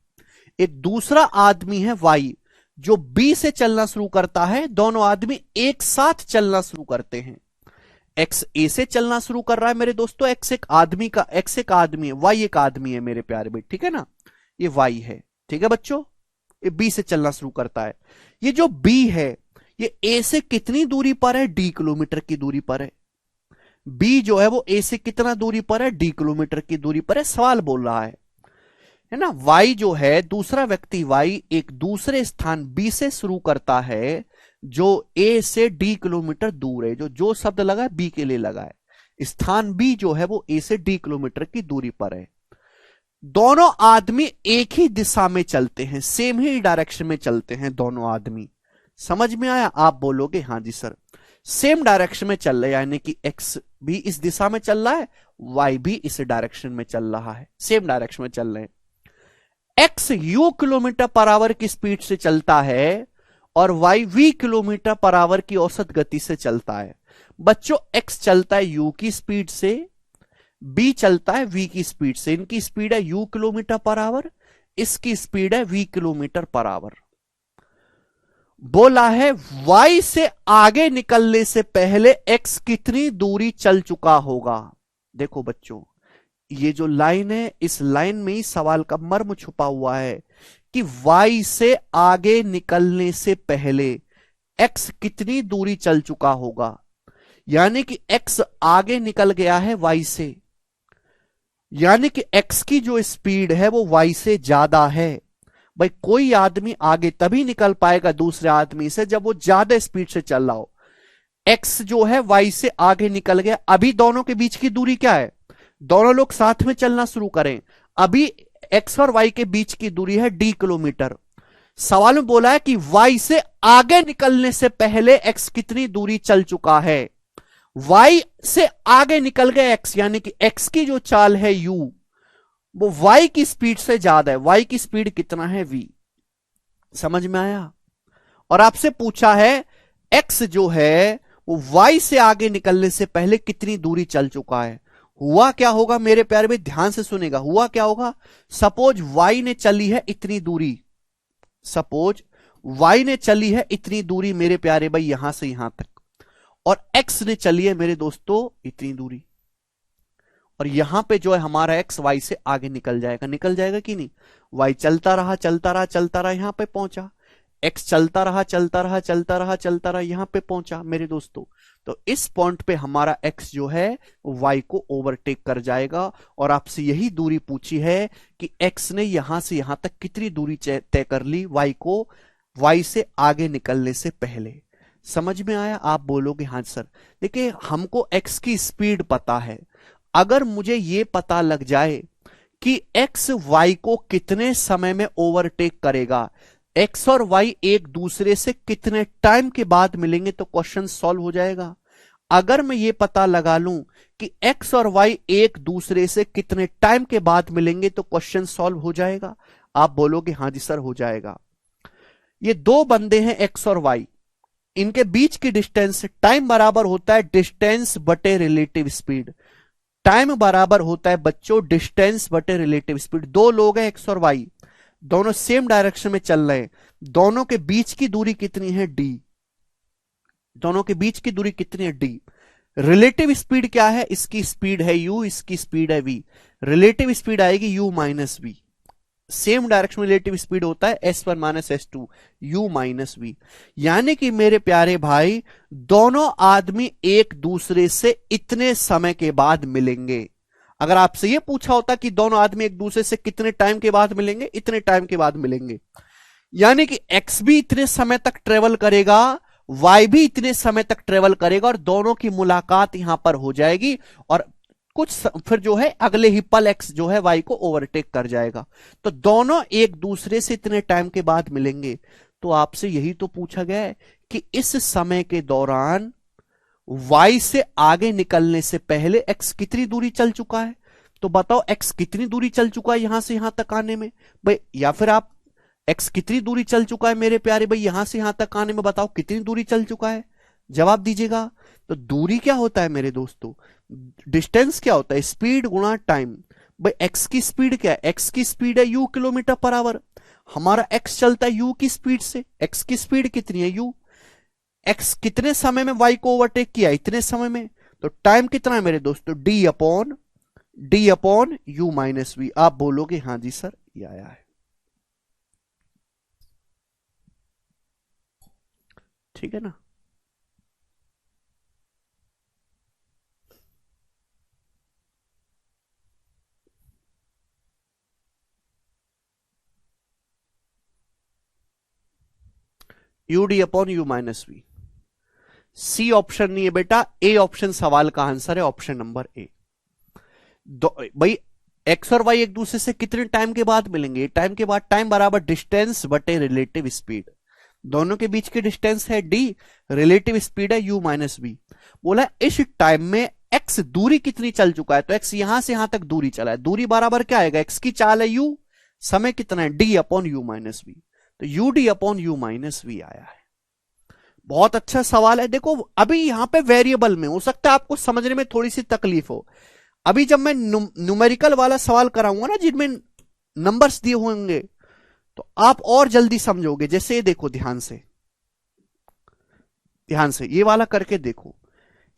एक दूसरा आदमी है वाई जो बी से चलना शुरू करता है। दोनों आदमी एक साथ चलना शुरू करते हैं। एक्स ए से चलना शुरू कर रहा है मेरे दोस्तों, एक्स एक आदमी है, वाई एक आदमी है मेरे प्यारे भाई। ठीक है ना, ये वाई है। ठीक है बच्चों, ये बी से चलना शुरू करता है। ये जो बी है ये ए से कितनी दूरी पर है? डी किलोमीटर की दूरी पर है। बी जो है वो ए से कितना दूरी पर है? डी किलोमीटर की दूरी पर है। सवाल बोल रहा है ना। वाई जो है, दूसरा व्यक्ति वाई एक दूसरे स्थान बी से शुरू करता है जो ए से डी किलोमीटर दूर है। जो शब्द लगा है बी के लिए लगा है। स्थान बी जो है वो ए से डी किलोमीटर की दूरी पर है। दोनों आदमी एक ही दिशा में चलते हैं, सेम ही डायरेक्शन में चलते हैं दोनों आदमी। समझ में आया? आप बोलोगे हाँ जी सर। सेम डायरेक्शन में चल रहे, यानी कि एक्स भी इस दिशा में चल रहा है, वाई भी इस डायरेक्शन में चल रहा है, सेम डायरेक्शन में चल रहे हैं। X U kilometre per hour की स्पीड से चलता है और Y V kilometre per hour की औसत गति से चलता है। बच्चों एक्स चलता है यू की स्पीड से, बी चलता है वी की स्पीड से। इनकी स्पीड है यू किलोमीटर पर आवर, इसकी स्पीड है वी किलोमीटर पर आवर। बोला है वाई से आगे निकलने से पहले एक्स कितनी दूरी चल चुका होगा। देखो बच्चों ये जो लाइन है, इस लाइन में ही सवाल का मर्म छुपा हुआ है कि y से आगे निकलने से पहले x कितनी दूरी चल चुका होगा। यानी कि x आगे निकल गया है y से, यानी कि x की जो स्पीड है वो y से ज्यादा है। भाई कोई आदमी आगे तभी निकल पाएगा दूसरे आदमी से जब वो ज्यादा स्पीड से चल रहा हो। x जो है y से आगे निकल गया। अभी दोनों के बीच की दूरी क्या है, दोनों लोग साथ में चलना शुरू करें, अभी x और y के बीच की दूरी है d किलोमीटर। सवाल में बोला है कि y से आगे निकलने से पहले x कितनी दूरी चल चुका है। y से आगे निकल गए x, यानी कि x की जो चाल है u वो y की स्पीड से ज्यादा है। y की स्पीड कितना है, v। समझ में आया। और आपसे पूछा है x जो है वो y से आगे निकलने से पहले कितनी दूरी चल चुका है। हुआ क्या होगा मेरे प्यारे भाई, ध्यान से सुनेगा। हुआ क्या होगा, सपोज y ने चली है इतनी दूरी, सपोज y ने चली है इतनी दूरी मेरे प्यारे भाई यहां से यहां तक, और x ने चली है मेरे दोस्तों इतनी दूरी, और यहां पे जो है हमारा x y से आगे निकल जाएगा। निकल जाएगा कि नहीं, y चलता रहा चलता रहा चलता रहा यहां पे पहुंचा, x चलता रहा चलता रहा चलता रहा चलता रहा यहां पे पहुंचा मेरे दोस्तों। तो इस पॉइंट पे हमारा x जो है y को ओवरटेक कर जाएगा। और आपसे यही दूरी पूछी है कि x ने यहां से यहां तक कितनी दूरी तय कर ली y को, y से आगे निकलने से पहले। समझ में आया। आप बोलोगे हाँ सर। देखिए हमको x की स्पीड पता है, अगर मुझे यह पता लग जाए कि x y को कितने समय में ओवरटेक करेगा, x और y एक दूसरे से कितने टाइम के बाद मिलेंगे, तो क्वेश्चन सॉल्व हो जाएगा। अगर मैं ये पता लगा लूं कि x और y एक दूसरे से कितने टाइम के बाद मिलेंगे, तो क्वेश्चन सॉल्व हो जाएगा। आप बोलोगे हाँ जी सर हो जाएगा। ये दो बंदे हैं x और y, इनके बीच की डिस्टेंस, टाइम बराबर होता है डिस्टेंस बटे रिलेटिव स्पीड। टाइम बराबर होता है बच्चों डिस्टेंस बटे रिलेटिव स्पीड। दो लोग हैं x और y, दोनों सेम डायरेक्शन में चल रहे हैं, दोनों के बीच की दूरी कितनी है d, दोनों के बीच की दूरी कितनी है d। रिलेटिव स्पीड क्या है, इसकी स्पीड है u, इसकी स्पीड है v, रिलेटिव स्पीड आएगी u minus v। Same direction में रिलेटिव स्पीड होता है s1 minus s2, u minus v। यानी कि मेरे प्यारे भाई दोनों आदमी एक दूसरे से इतने समय के बाद मिलेंगे। अगर आपसे यह पूछा होता कि दोनों आदमी एक दूसरे से कितने टाइम के बाद मिलेंगे, इतने टाइम के बाद मिलेंगे, यानी कि x भी इतने समय तक ट्रेवल करेगा, y भी इतने समय तक ट्रेवल करेगा, और दोनों की मुलाकात यहां पर हो जाएगी, और कुछ फिर जो है अगले ही पल x जो है y को ओवरटेक कर जाएगा। तो दोनों एक दूसरे से इतने टाइम के बाद मिलेंगे। तो आपसे यही तो पूछा गया है कि इस समय के दौरान y से आगे निकलने से पहले x कितनी दूरी चल चुका है। तो बताओ x कितनी दूरी चल चुका है यहां से यहां तक आने में भाई, या फिर आप x कितनी दूरी चल चुका है मेरे प्यारे भाई यहां से यहां तक आने में, बताओ कितनी दूरी चल चुका है, जवाब दीजिएगा। तो दूरी क्या होता है मेरे दोस्तों, डिस्टेंस क्या होता है, स्पीड गुणा टाइम। भाई x की स्पीड क्या है, x की स्पीड है u किलोमीटर पर आवर, हमारा x चलता है u की स्पीड से, x की स्पीड कितनी है u, x कितने समय में y को ओवरटेक किया, इतने समय में, तो टाइम कितना है मेरे दोस्तों, d upon u minus v। आप बोलोगे हाँ जी सर ये आया है। ठीक है ना। U D upon U minus V. C option नहीं है बेटा, ए ऑप्शन सवाल का आंसर है, ऑप्शन नंबर ए। भाई एक्स और वाई एक दूसरे से कितने टाइम के बाद मिलेंगे, टाइम के बाद, टाइम बराबर डिस्टेंस बटे रिलेटिव स्पीड। दोनों के बीच की डिस्टेंस है डी, रिलेटिव स्पीड है यू माइनस बी। बोला इस टाइम में एक्स दूरी कितनी चल चुका है, तो एक्स यहां से यहां तक दूरी चला है, दूरी बराबर क्या आएगा, एक्स की चाल है यू, समय कितना है D upon U minus B. तो U D upon U minus V आया है। बहुत अच्छा सवाल है। देखो अभी यहां पे वेरिएबल में हो सकता है आपको समझने में थोड़ी सी तकलीफ हो। अभी जब मैं न्यूमेरिकल वाला सवाल कराऊंगा ना जिनमें नंबर्स दिए होंगे, तो आप और जल्दी समझोगे। जैसे ये देखो ध्यान से, ध्यान से ये वाला करके देखो,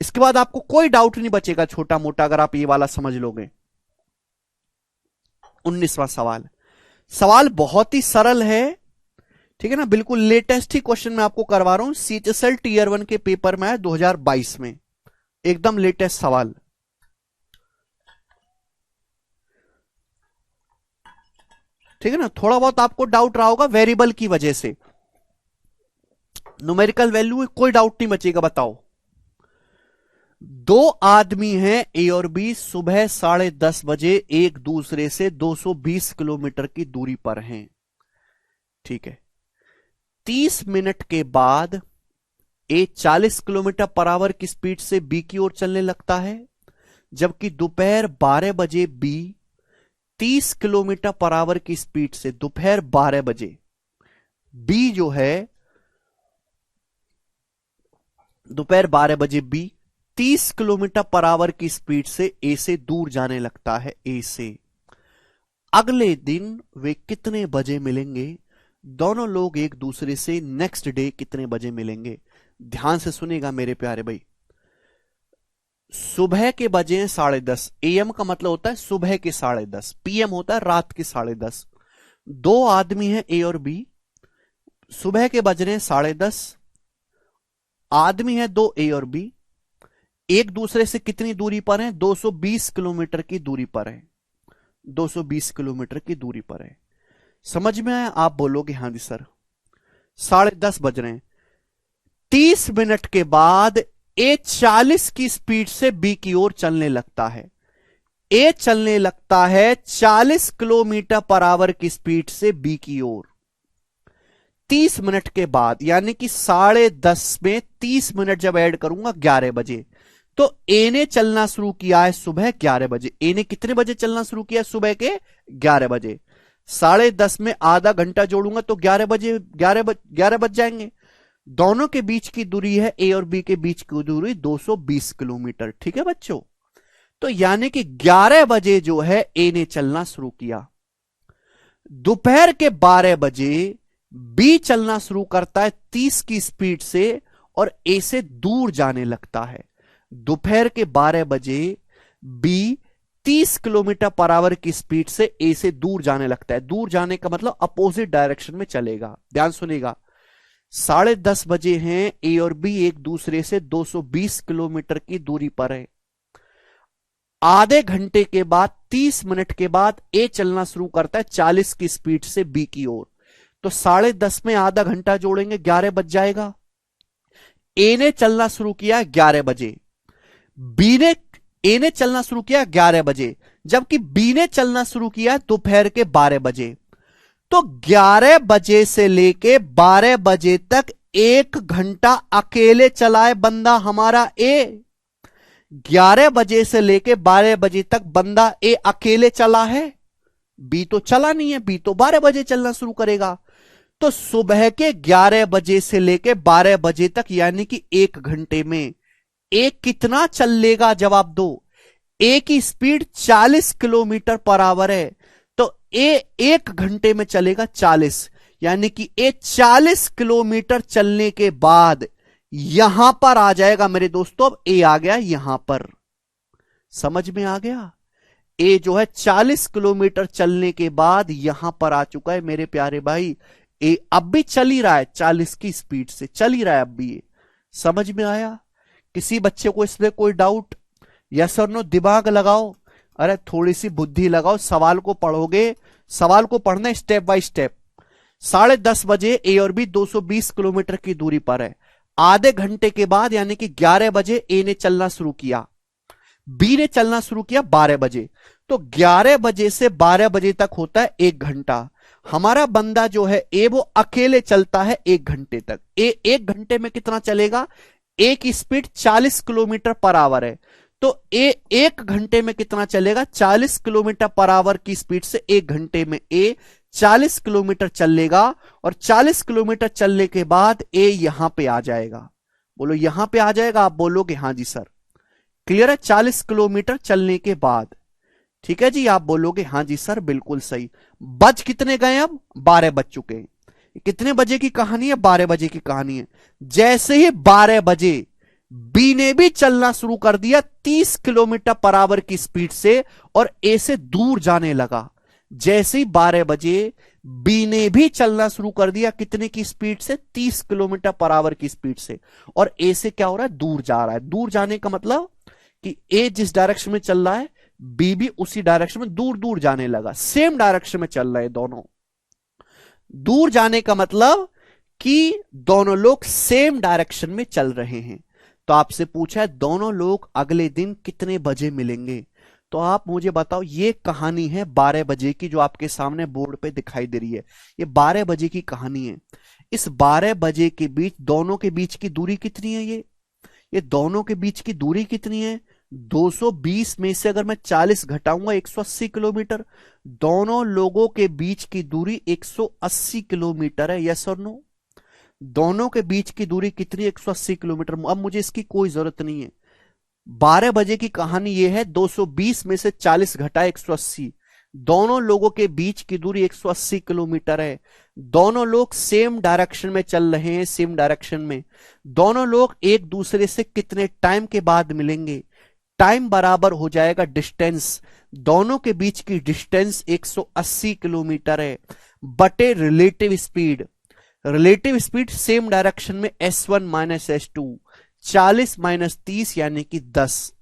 इसके बाद आपको कोई डाउट नहीं बचेगा छोटा मोटा, अगर आप ये वाला समझ लोगे। 19वां सवाल। सवाल बहुत ही सरल है, ठीक है ना, बिल्कुल लेटेस्ट ही क्वेश्चन मैं आपको करवा रहा हूं, सीएचएसएल टीयर 1 के पेपर में है 2022 में, एकदम लेटेस्ट सवाल। ठीक है ना, थोड़ा बहुत आपको डाउट रहा होगा वेरिएबल की वजह से, न्यूमेरिकल वैल्यू कोई डाउट नहीं बचेगा। बताओ, दो आदमी हैं ए और बी, सुबह 10:30 बजे एक दूसरे से 220 किलोमीटर की दूरी पर हैं। ठीक है, 30 मिनट के बाद ए 40 किलोमीटर पर आवर की स्पीड से बी की ओर चलने लगता है, जबकि दोपहर 12 बजे बी 30 किलोमीटर पर आवर की स्पीड से, दोपहर 12 बजे बी जो है, दोपहर 12 बजे बी 30 किलोमीटर पर आवर की स्पीड से ए से दूर जाने लगता है। ए से अगले दिन वे कितने बजे मिलेंगे? दोनों लोग एक दूसरे से नेक्स्ट डे कितने बजे मिलेंगे? ध्यान से सुनेगा मेरे प्यारे भाई। सुबह के बजे हैं 10:30, एएम का मतलब होता है सुबह के 10:30, पीएम होता है रात के 10:30। दो आदमी हैं ए और बी, सुबह के बज रहे हैं 10:30, आदमी है दो ए और बी, एक दूसरे से कितनी दूरी पर है? 220 किलोमीटर की दूरी पर है, 220 किलोमीटर की दूरी पर है। समझ में आया? आप बोलोगे हाँ जी सर। 10:30 बज रहे हैं, 30 मिनट के बाद ए 40 की स्पीड से बी की ओर चलने लगता है। ए चलने लगता है 40 किलोमीटर पर आवर की स्पीड से बी की ओर। 30 मिनट के बाद, यानी कि 10:30 में 30 मिनट जब ऐड करूंगा 11 बजे, तो ए ने चलना शुरू किया है सुबह 11 बजे। ए ने कितने बजे चलना शुरू किया? सुबह के 11 बजे। 10:30 में आधा घंटा जोड़ूंगा तो 11 बजे 11 बज जाएंगे। दोनों के बीच की दूरी है, ए और बी के बीच की दूरी 220 किलोमीटर। ठीक है बच्चों, तो यानी कि 11 बजे जो है ए ने चलना शुरू किया। दोपहर के 12 बजे बी चलना शुरू करता है 30 की स्पीड से और ए से दूर जाने लगता है। दोपहर के 12 बजे बी 30 किलोमीटर पर आवर की स्पीड से ए से दूर जाने लगता है। दूर जाने का मतलब अपोजिट डायरेक्शन में चलेगा। ध्यान सुनेगा, 10:30 बजे हैं, ए और बी एक दूसरे से 220 किलोमीटर की दूरी पर है। आधे घंटे के बाद 30 मिनट के बाद ए चलना शुरू करता है 40 की स्पीड से बी की ओर, तो 10:30 में आधा घंटा जोड़ेंगे 11 बज जाएगा। ए ने चलना शुरू किया 11 बजे, ए ने चलना शुरू किया 11 बजे, जबकि बी ने चलना शुरू किया दोपहर के 12 बजे। तो 11 बजे से लेके 12 बजे तक 1 घंटा अकेले चलाए बंदा हमारा ए। 11 बजे से लेके 12 बजे तक बंदा ए अकेले चला है, बी तो चला नहीं है, बी तो 12 बजे चलना शुरू करेगा। तो सुबह के 11 बजे से लेके 12 बजे तक, यानी कि 1 घंटे में ए कितना चल लेगा? जवाब दो। ए की स्पीड 40 किलोमीटर पर आवर है, तो ए 1 घंटे में चलेगा 40, यानी कि ए 40 किलोमीटर चलने के बाद यहां पर आ जाएगा मेरे दोस्तों। अब ए आ गया यहां पर, समझ में आ गया? ए जो है 40 किलोमीटर चलने के बाद यहां पर आ चुका है मेरे प्यारे भाई। ए अब भी चल ही रहा है, 40 की स्पीड से चल ही रहा है अब भी। ये समझ में आया? किसी बच्चे को इसमें कोई डाउट? यस और नो दिमाग लगाओ, अरे थोड़ी सी बुद्धि लगाओ, सवाल को पढ़ोगे, सवाल को पढ़ना स्टेप बाय स्टेप। 10:30 बजे ए और बी 220 किलोमीटर की दूरी पर है। आधे घंटे के बाद, यानी कि 11 बजे ए ने चलना शुरू किया, बी ने चलना शुरू किया 12 बजे, तो 11 बजे से 12 बजे तक होता है 1 घंटा। हमारा बंदा जो है ए, वो अकेले चलता है 1 घंटे तक। ए 1 घंटे में कितना चलेगा? ए की स्पीड 40 किलोमीटर पर आवर है, तो ए 1 घंटे में कितना चलेगा? 40 किलोमीटर पर आवर की स्पीड से 1 घंटे में ए 40 किलोमीटर चलेगा, और 40 किलोमीटर चलने के बाद ए यहां पे आ जाएगा। बोलो यहां पे आ जाएगा? आप बोलोगे हाँ जी सर। क्लियर है? 40 किलोमीटर चलने के बाद, ठीक है जी, आप बोलोगे हाँ जी सर बिल्कुल सही। बज कितने गए? अब 12 बज चुके हैं। कितने बजे की कहानी है? 12 बजे की कहानी है। जैसे ही 12 बजे बी ने भी चलना शुरू कर दिया 30 किलोमीटर पर आवर की स्पीड से, और ए से दूर जाने लगा। जैसे ही 12 बजे बी ने भी चलना शुरू कर दिया, कितने की स्पीड से? 30 किलोमीटर पर आवर की स्पीड से। और ए से क्या हो रहा है? दूर जा रहा है। दूर जाने का मतलब कि ए जिस डायरेक्शन में चल रहा है, बी भी उसी डायरेक्शन में दूर दूर जाने लगा। सेम डायरेक्शन में चल रहे हैं दोनों। दूर जाने का मतलब कि दोनों लोग सेम डायरेक्शन में चल रहे हैं। तो आपसे पूछा है दोनों लोग अगले दिन कितने बजे मिलेंगे। तो आप मुझे बताओ, ये कहानी है 12 बजे की जो आपके सामने बोर्ड पे दिखाई दे रही है। ये 12 बजे की कहानी है। इस 12 बजे के बीच दोनों के बीच की दूरी कितनी है? ये दोनों के बीच की दूरी कितनी है? 220 में से अगर मैं 40 घटाऊंगा 180 किलोमीटर। दोनों लोगों के बीच की दूरी 180 किलोमीटर है। यस और नो? दोनों के बीच की दूरी कितनी? 180 किलोमीटर। अब मुझे इसकी कोई जरूरत नहीं है। 12 बजे की कहानी यह है, 220 में से 40 घटाए 180। दोनों लोगों के बीच की दूरी 180 किलोमीटर है। दोनों लोग सेम डायरेक्शन में चल रहे हैं, सेम डायरेक्शन में। दोनों लोग एक दूसरे से कितने टाइम के बाद मिलेंगे? टाइम बराबर हो जाएगा डिस्टेंस। दोनों के बीच की डिस्टेंस 180 किलोमीटर है बटे relative speed. Relative speed same direction में S1 माइनस S2, 40 माइनस 30 यानी कि 10,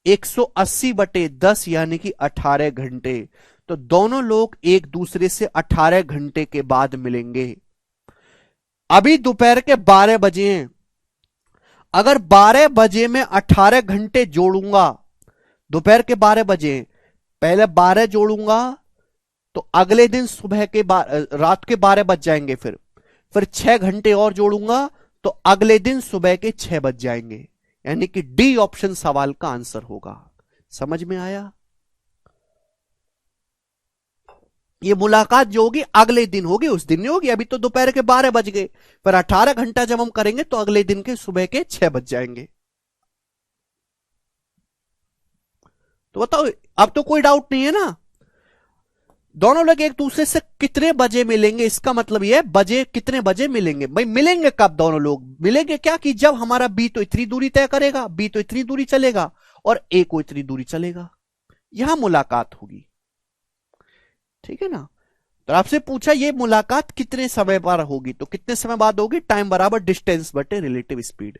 180 बटे 10 यानी कि 18 घंटे। तो दोनों लोग एक दूसरे से 18 घंटे के बाद मिलेंगे। अभी दोपहर के 12 बजे हैं। अगर 12 बजे में 18 घंटे जोड़ूंगा, दोपहर के 12 बजे, पहले 12 जोड़ूंगा तो अगले दिन सुबह के रात के 12 बज जाएंगे। फिर 6 घंटे और जोड़ूंगा तो अगले दिन सुबह के 6 बज जाएंगे। यानी कि डी ऑप्शन सवाल का आंसर होगा। समझ में आया? ये मुलाकात जो होगी अगले दिन होगी, उस दिन नहीं होगी। अभी तो दोपहर के 12 बज गए, फिर 18 घंटा जब हम करेंगे तो अगले दिन के सुबह के 6 बज जाएंगे। तो बताओ, अब तो कोई डाउट नहीं है ना? दोनों लोग एक दूसरे से कितने बजे मिलेंगे, इसका मतलब यह बजे कितने बजे मिलेंगे। भाई मिलेंगे कब? दोनों लोग मिलेंगे क्या कि जब हमारा बी तो इतनी दूरी तय करेगा, बी तो इतनी दूरी चलेगा और ए को इतनी दूरी चलेगा, यहां मुलाकात होगी। ठीक है ना? तो आपसे पूछा ये मुलाकात कितने समय पर होगी, तो कितने समय बाद होगी? टाइम बराबर डिस्टेंस बटे रिलेटिव स्पीड।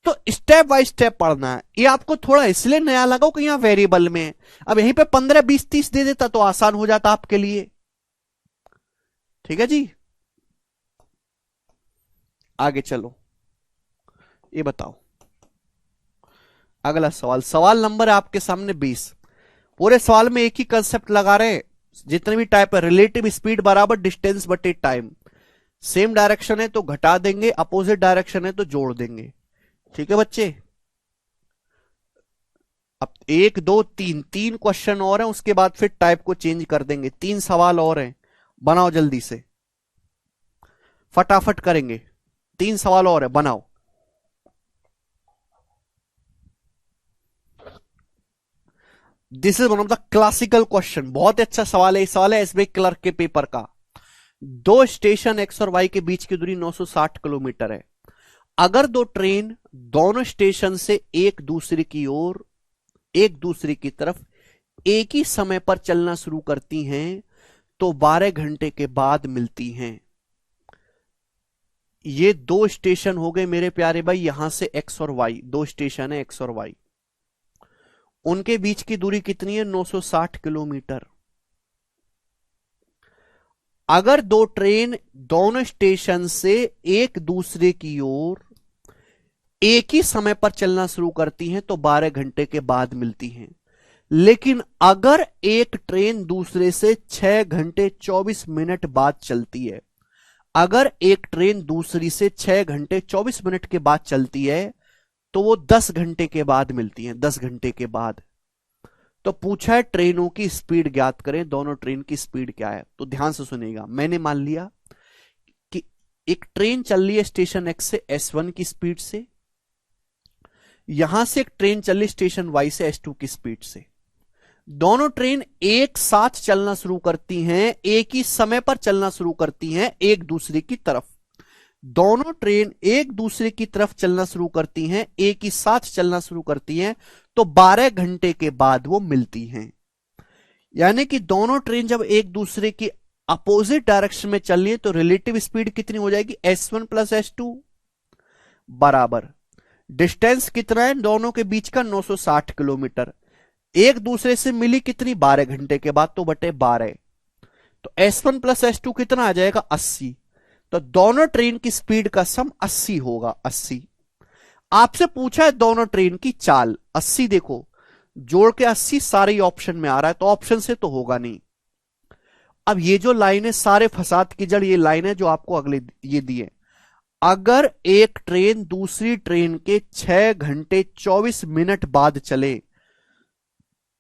तो स्टेप बाय स्टेप पढ़ना है। ये आपको थोड़ा इसलिए नया लगा कि यहां वेरिएबल में है। अब यहीं पे 15, 20, 30 दे देता तो आसान हो जाता आपके लिए। ठीक है जी, आगे चलो। ये बताओ, अगला सवाल, सवाल नंबर है आपके सामने 20। पूरे सवाल में एक ही कंसेप्ट लगा रहे हैं, जितने भी टाइप है। रिलेटिव स्पीड बराबर डिस्टेंस बटे टाइम। सेम डायरेक्शन है तो घटा देंगे, अपोजिट डायरेक्शन है तो जोड़ देंगे। ठीक है बच्चे? अब 1, 2, 3, 3 क्वेश्चन और हैं, उसके बाद फिर टाइप को चेंज कर देंगे। 3 सवाल और हैं, बनाओ जल्दी से, फटाफट करेंगे। 3 सवाल और है, बनाओ। This is one of the classical question. बहुत अच्छा सवाल है। इस सवाल है एसबीआई क्लर्क के पेपर का। दो स्टेशन एक्स और वाई के बीच की दूरी 960 किलोमीटर है। अगर दो ट्रेन दोनों स्टेशन से एक दूसरे की ओर, एक दूसरे की तरफ एक ही समय पर चलना शुरू करती हैं तो 12 घंटे के बाद मिलती हैं। ये दो स्टेशन हो गए मेरे प्यारे भाई, यहां से एक्स और वाई, दो स्टेशन है एक्स और वाई। उनके बीच की दूरी कितनी है? 960 किलोमीटर। अगर दो ट्रेन दोनों स्टेशन से एक दूसरे की ओर एक ही समय पर चलना शुरू करती हैं तो 12 घंटे के बाद मिलती हैं। लेकिन अगर एक ट्रेन दूसरे से 6 घंटे 24 मिनट बाद चलती है, अगर एक ट्रेन दूसरी से 6 घंटे 24 मिनट के बाद चलती है तो वो 10 घंटे के बाद मिलती हैं, 10 घंटे के बाद। तो पूछा है ट्रेनों की स्पीड ज्ञात करें, दोनों ट्रेन की स्पीड क्या है। तो ध्यान से सुनिएगा। मैंने मान लिया कि एक ट्रेन चल रही है स्टेशन एक्स से S1 की स्पीड से, यहां से एक ट्रेन चल रही स्टेशन वाई से S2 की स्पीड से। दोनों ट्रेन एक साथ चलना शुरू करती हैं, एक ही समय पर चलना शुरू करती हैं एक दूसरे की तरफ। दोनों ट्रेन एक दूसरे की तरफ चलना शुरू करती हैं, एक ही साथ चलना शुरू करती हैं तो 12 घंटे के बाद वो मिलती हैं। यानी कि दोनों ट्रेन जब एक दूसरे की अपोजिट डायरेक्शन में चल रही है तो रिलेटिव स्पीड कितनी हो जाएगी, S1 प्लस S2 बराबर डिस्टेंस कितना है दोनों के बीच का, 960 किलोमीटर। एक दूसरे से मिली कितनी, 12 घंटे के बाद, तो बटे 12, तो S1 प्लस S2 कितना आ जाएगा, 80। तो दोनों ट्रेन की स्पीड का सम 80 होगा, 80। आपसे पूछा है दोनों ट्रेन की चाल, 80 देखो जोड़ के 80 सारे ऑप्शन में आ रहा है, तो ऑप्शन से तो होगा नहीं। अब ये जो लाइन है सारे फसाद की जड़ ये लाइन है जो आपको अगले ये दिए। अगर एक ट्रेन दूसरी ट्रेन के 6 घंटे 24 मिनट बाद चले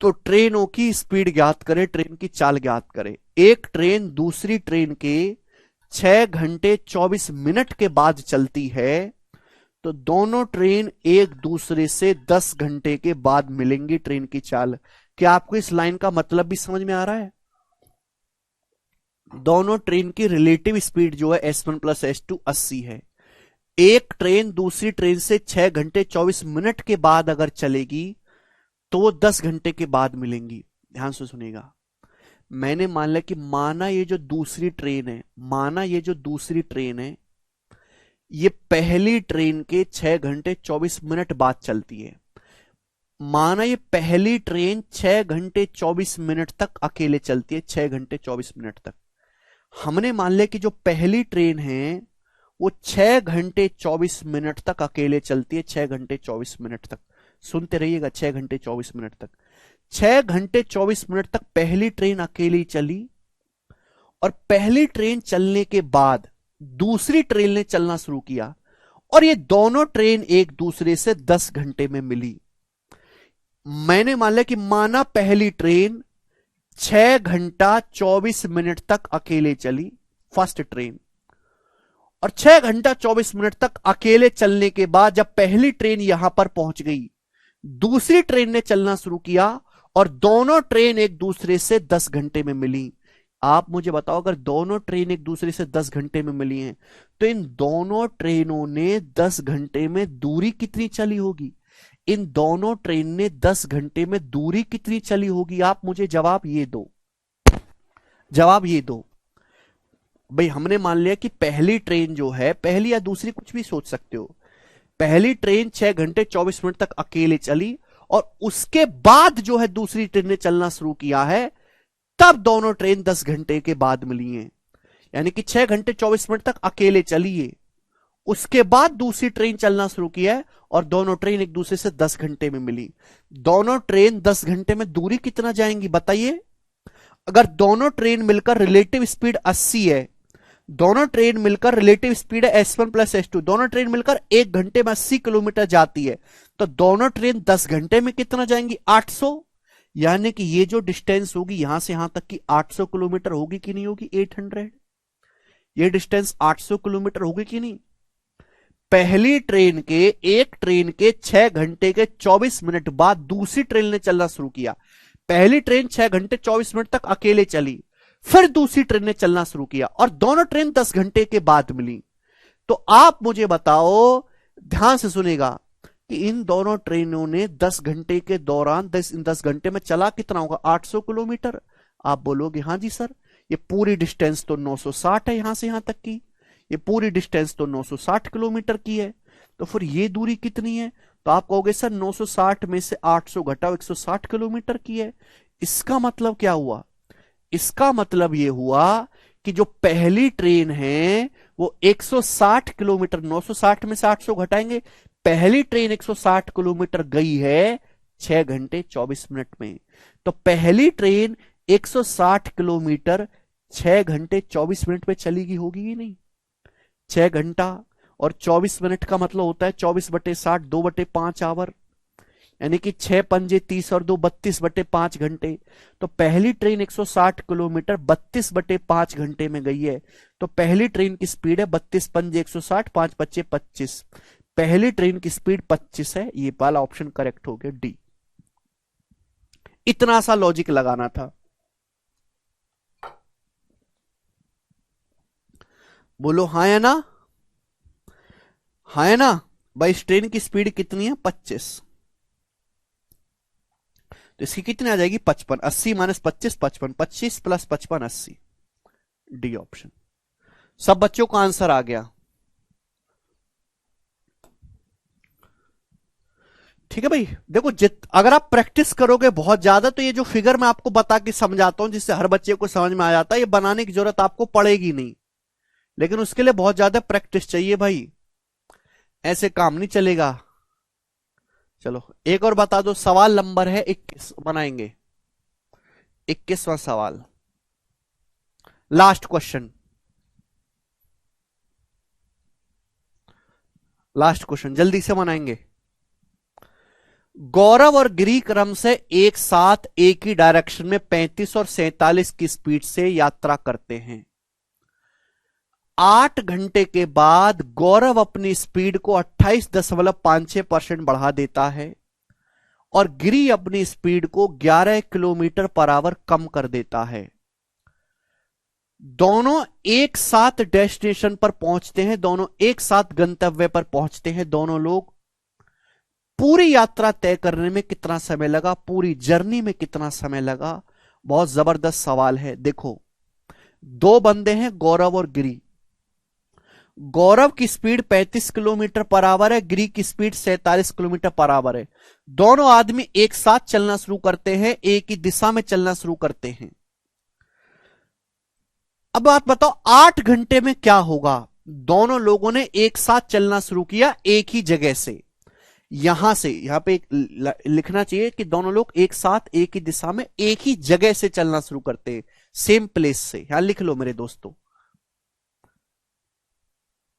तो ट्रेनों की स्पीड ज्ञात करें, ट्रेन की चाल ज्ञात करें। एक ट्रेन दूसरी ट्रेन के 6 घंटे 24 मिनट के बाद चलती है तो दोनों ट्रेन एक दूसरे से 10 घंटे के बाद मिलेंगी, ट्रेन की चाल। क्या आपको इस लाइन का मतलब भी समझ में आ रहा है? दोनों ट्रेन की रिलेटिव स्पीड जो है S1 प्लस S2 80 है। एक ट्रेन दूसरी ट्रेन से 6 घंटे 24 मिनट के बाद अगर चलेगी तो वो 10 घंटे के बाद मिलेंगी। ध्यान से सुनिएगा, मैंने मान लिया कि माना ये जो दूसरी ट्रेन है, माना ये जो दूसरी ट्रेन है ये पहली ट्रेन के 6 घंटे 24 मिनट बाद चलती है। माना ये पहली ट्रेन 6 घंटे 24 मिनट तक अकेले चलती है, 6 घंटे 24 मिनट तक। हमने मान लिया कि जो पहली ट्रेन है वो 6 घंटे 24 मिनट तक अकेले चलती है, 6 घंटे 24 मिनट तक। सुनते रहिएगा, 6 घंटे 24 मिनट तक। 6 घंटे 24 मिनट तक पहली ट्रेन अकेली चली और पहली ट्रेन चलने के बाद दूसरी ट्रेन ने चलना शुरू किया और ये दोनों ट्रेन एक दूसरे से 10 घंटे में मिली। मैंने मान लिया कि माना पहली ट्रेन 6 घंटा 24 मिनट तक अकेले चली, फर्स्ट ट्रेन, और 6 घंटा 24 मिनट तक अकेले चलने के बाद जब पहली ट्रेन यहां पर पहुंच गई, दूसरी ट्रेन ने चलना शुरू किया और दोनों ट्रेन एक दूसरे से 10 घंटे में मिली। आप मुझे बताओ, अगर दोनों ट्रेन एक दूसरे से 10 घंटे में मिली हैं तो इन दोनों ट्रेनों ने 10 घंटे में दूरी कितनी चली होगी? इन दोनों ट्रेन ने 10 घंटे में दूरी कितनी चली होगी? आप मुझे जवाब ये दो, जवाब ये दो। भाई हमने मान लिया कि पहली ट्रेन जो है, पहली या दूसरी कुछ भी सोच सकते हो, पहली ट्रेन 6 घंटे 24 मिनट तक अकेले चली और उसके बाद जो है दूसरी ट्रेन ने चलना शुरू किया है, तब दोनों ट्रेन 10 घंटे के बाद मिली हैं। यानी कि 6 घंटे 24 मिनट तक अकेले चली है, उसके बाद दूसरी ट्रेन चलना शुरू किया है और दोनों ट्रेन एक दूसरे से 10 घंटे में मिली। दोनों ट्रेन 10 घंटे में दूरी कितना जाएंगी बताइए? अगर दोनों ट्रेन मिलकर रिलेटिव स्पीड 80 है, दोनों ट्रेन मिलकर रिलेटिव स्पीड है S1 प्लस S2, दोनों ट्रेन मिलकर 1 घंटे में 80 किलोमीटर जाती है, तो दोनों ट्रेन 10 घंटे में कितना जाएंगी? 800। यानी कि ये जो डिस्टेंस होगी यहां से यहां तक की 800 किलोमीटर होगी कि नहीं होगी? 800। ये डिस्टेंस 800 किलोमीटर होगी कि नहीं? पहली ट्रेन के, एक ट्रेन के 6 घंटे के 24 मिनट बाद दूसरी ट्रेन ने चलना शुरू किया। पहली ट्रेन 6 घंटे 24 मिनट तक अकेले चली, फिर दूसरी ट्रेन ने चलना शुरू किया और दोनों ट्रेन 10 घंटे के बाद मिली। तो आप मुझे बताओ, ध्यान से सुनेगा, कि इन दोनों ट्रेनों ने 10 घंटे के दौरान 10 घंटे में चला कितना होगा? 800 किलोमीटर। आप बोलोगे हाँ जी सर, ये पूरी डिस्टेंस तो 960 है, यहां से यहां तक की ये पूरी डिस्टेंस तो 960 किलोमीटर की है, तो फिर ये दूरी कितनी है? तो आप कहोगे सर 960 में से 800 घटाओ, 160 किलोमीटर की है। इसका मतलब क्या हुआ? इसका मतलब यह हुआ कि जो पहली ट्रेन है वो 160 किलोमीटर, 960 में से 800 घटाएंगे, पहली ट्रेन 160 किलोमीटर गई है 6 घंटे 24 मिनट में। तो पहली ट्रेन 160 किलोमीटर 6 घंटे 24 मिनट में चलेगी, होगी ही नहीं? 6 घंटा और 24 मिनट का मतलब होता है 24/60, 2/5 आवर, यानी कि 6 पंजे 30 और 2 32/5 घंटे। तो पहली ट्रेन 160 किलोमीटर 32/5 घंटे में गई है। तो पहली ट्रेन की स्पीड है 32 पंजे 160, 5 बच्चे 25। पहली ट्रेन की स्पीड 25 है। ये वाला ऑप्शन करेक्ट हो गया, डी। इतना सा लॉजिक लगाना था। बोलो हाँ या ना? हाँ या ना? भाई इस ट्रेन की स्पीड कितनी है? 25। तो इसकी कितनी आ जाएगी 55, 80 माइनस 25 55, 25 प्लस 55 80। D option. सब बच्चों का आंसर आ गया? ठीक है भाई। देखो अगर आप प्रैक्टिस करोगे बहुत ज्यादा तो ये जो फिगर मैं आपको बता के समझाता हूं जिससे हर बच्चे को समझ में आ जाता है, ये बनाने की जरूरत आपको पड़ेगी नहीं, लेकिन उसके लिए बहुत ज्यादा प्रैक्टिस चाहिए भाई, ऐसे काम नहीं चलेगा। चलो एक और बता दो, सवाल नंबर है 21 बनाएंगे, 21वां सवाल, लास्ट क्वेश्चन, लास्ट क्वेश्चन जल्दी से बनाएंगे। गौरव और गिरी क्रम से एक साथ एक ही डायरेक्शन में 35 और 47 की स्पीड से यात्रा करते हैं। 8 घंटे के बाद गौरव अपनी स्पीड को 28.56% बढ़ा देता है और गिरी अपनी स्पीड को 11 किलोमीटर पर आवर कम कर देता है। दोनों एक साथ डेस्टिनेशन पर पहुंचते हैं, दोनों एक साथ गंतव्य पर पहुंचते हैं। दोनों लोग पूरी यात्रा तय करने में कितना समय लगा, पूरी जर्नी में कितना समय लगा? बहुत जबरदस्त सवाल है। देखो दो बंदे हैं गौरव और गिरी। गौरव की स्पीड 35 किलोमीटर पर आवर है, गिरी की स्पीड 47 किलोमीटर पर आवर है। दोनों आदमी एक साथ चलना शुरू करते हैं, एक ही दिशा में चलना शुरू करते हैं। अब बात बताओ 8 घंटे में क्या होगा? दोनों लोगों ने एक साथ चलना शुरू किया एक ही जगह से, यहां से यहां पे लिखना चाहिए कि दोनों लोग एक साथ एक ही दिशा में एक ही जगह से चलना शुरू करते हैं, सेम प्लेस से। यहां लिख लो मेरे दोस्तों,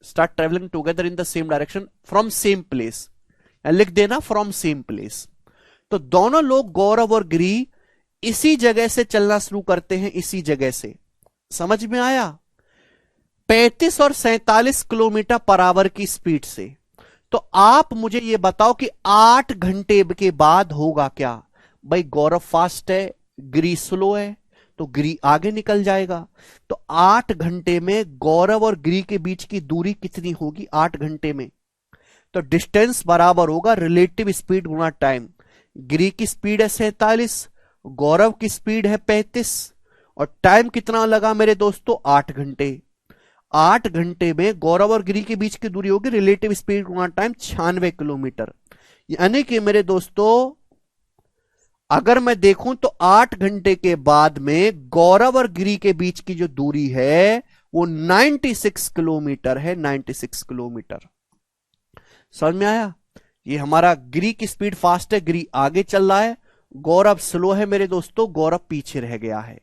start travelling together in the same direction from same place, लिख देना फ्रॉम सेम प्लेस। तो दोनों लोग गौरव और गिरी इसी जगह से चलना शुरू करते हैं, इसी जगह से। समझ में आया? 35 और 47 किलोमीटर पर आवर की स्पीड से। तो आप मुझे यह बताओ कि 8 घंटे के बाद होगा क्या? भाई गौरव फास्ट है, गिरी स्लो है, तो गिरी आगे निकल जाएगा। तो 8 घंटे में गौरव और गिरी के बीच की दूरी कितनी होगी 8 घंटे में? तो डिस्टेंस बराबर होगा रिलेटिव स्पीड गुना टाइम। गिरी की स्पीड है 47, गौरव की स्पीड है 35, और टाइम कितना लगा मेरे दोस्तों? 8 घंटे। 8 घंटे में गौरव और गिरी के बीच की दूरी होगी रिलेटिव स्पीड गुना टाइम 96 किलोमीटर। यानी कि मेरे दोस्तों अगर मैं देखूं तो 8 घंटे के बाद में गौरव और गिरी के बीच की जो दूरी है वो 96 किलोमीटर है, 96 किलोमीटर। समझ में आया? ये हमारा गिरी की स्पीड फास्ट है, गिरी आगे चल रहा है, गौरव स्लो है मेरे दोस्तों, गौरव पीछे रह गया है।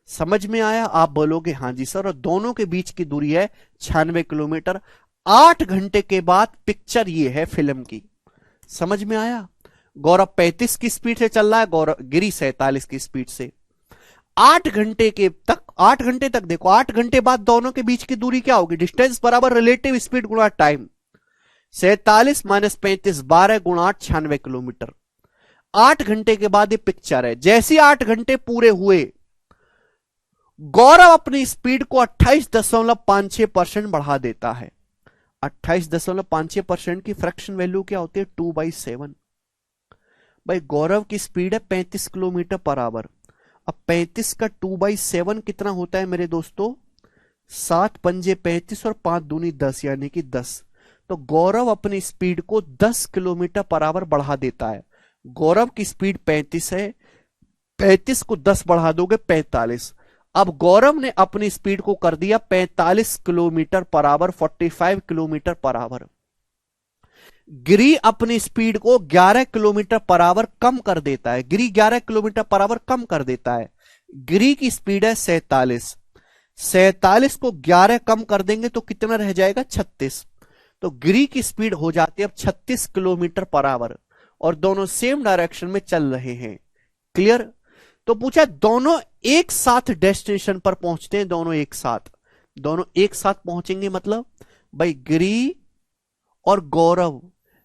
समझ में आया? आप बोलोगे हां जी सर, और दोनों के बीच की दूरी है 96 किलोमीटर। 8 घंटे के बाद पिक्चर ये है फिल्म की। समझ में आया? गौरव 35 की स्पीड से चल रहा है, गौरव गिरी 47 की स्पीड से। 8 घंटे तक देखो, 8 घंटे बाद दोनों के बीच की दूरी क्या होगी? डिस्टेंस बराबर रिलेटिव स्पीड गुणा टाइम। 47 माइनस 35 12 गुणा 8 96 किलोमीटर। 8 घंटे के बाद ये पिक्चर है। जैसे 8 घंटे पूरे हुए गौरव अपनी स्पीड को 28.56% बढ़ा देता है। 28.56% की फ्रैक्शन वैल्यू क्या होती है? 2/7। भाई गौरव की स्पीड है 35 किलोमीटर पर आवर। अब 35 का 2/7 कितना होता है मेरे दोस्तों? 7 पंजे 35 और 5 दूनी 10 यानी कि 10। तो गौरव अपनी स्पीड को 10 किलोमीटर पर आवर बढ़ा देता है। गौरव की स्पीड 35 है, 35 को 10 बढ़ा दोगे 45। अब गौरव ने अपनी स्पीड को कर दिया 45 kilometre per hour, 45 kilometre per hour. गिरी अपनी स्पीड को 11 किलोमीटर पर आवर कम कर देता है। गिरी 11 किलोमीटर पर आवर कम कर देता है। गिरी की स्पीड है 47, 47 को 11 कम कर देंगे तो कितना रह जाएगा? 36। तो गिरी की स्पीड हो जाती है अब 36 किलोमीटर पर आवर, और दोनों सेम डायरेक्शन में चल रहे हैं। क्लियर? तो पूछा दोनों एक साथ डेस्टिनेशन पर पहुंचते हैं, दोनों एक साथ पहुंचेंगे, मतलब भाई गिरी और गौरव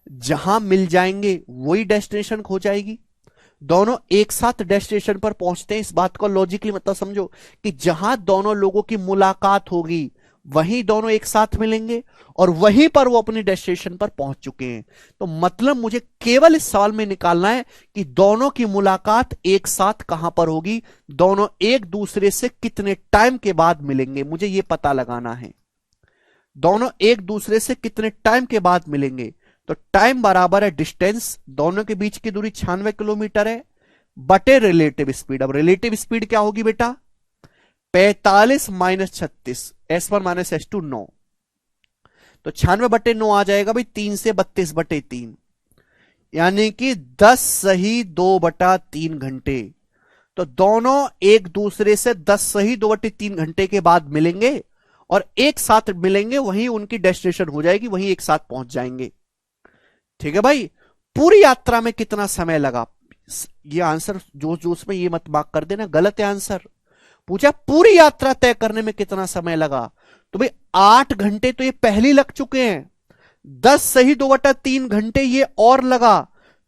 जहां मिल जाएंगे वही डेस्टिनेशन खो जाएगी। दोनों एक साथ डेस्टिनेशन पर पहुंचते हैं, इस बात को लॉजिकली मतलब समझो कि जहां दोनों लोगों की मुलाकात होगी वहीं दोनों एक साथ मिलेंगे और वहीं पर वो अपनी डेस्टिनेशन पर पहुंच चुके हैं। तो मतलब मुझे केवल इस सवाल में निकालना है कि दोनों की मुलाकात एक साथ कहां पर होगी, दोनों एक दूसरे से कितने टाइम के बाद मिलेंगे, मुझे यह पता लगाना है। दोनों एक दूसरे से कितने टाइम के बाद मिलेंगे, तो टाइम बराबर है डिस्टेंस, दोनों के बीच की दूरी 96 किलोमीटर है, बटे रिलेटिव स्पीड। अब रिलेटिव स्पीड क्या होगी बेटा, 45 माइनस 36, S1 माइनस S2 9, तो 96/9 आ जाएगा भाई 3 से 32/3, यानी कि 10 सही 2/3 घंटे। तो दोनों एक दूसरे से 10 सही 2/3 घंटे के बाद मिलेंगे और एक साथ मिलेंगे, वहीं उनकी डेस्टिनेशन हो जाएगी, वहीं एक साथ पहुंच जाएंगे। ठीक है भाई। पूरी यात्रा में कितना समय लगा, ये आंसर जोश जोश में ये मत मार्क कर देना, गलत है आंसर। पूछा पूरी यात्रा तय करने में कितना समय लगा, तो भाई 8 घंटे तो ये पहले लग चुके हैं, 10 सही 2/3 घंटे ये और लगा,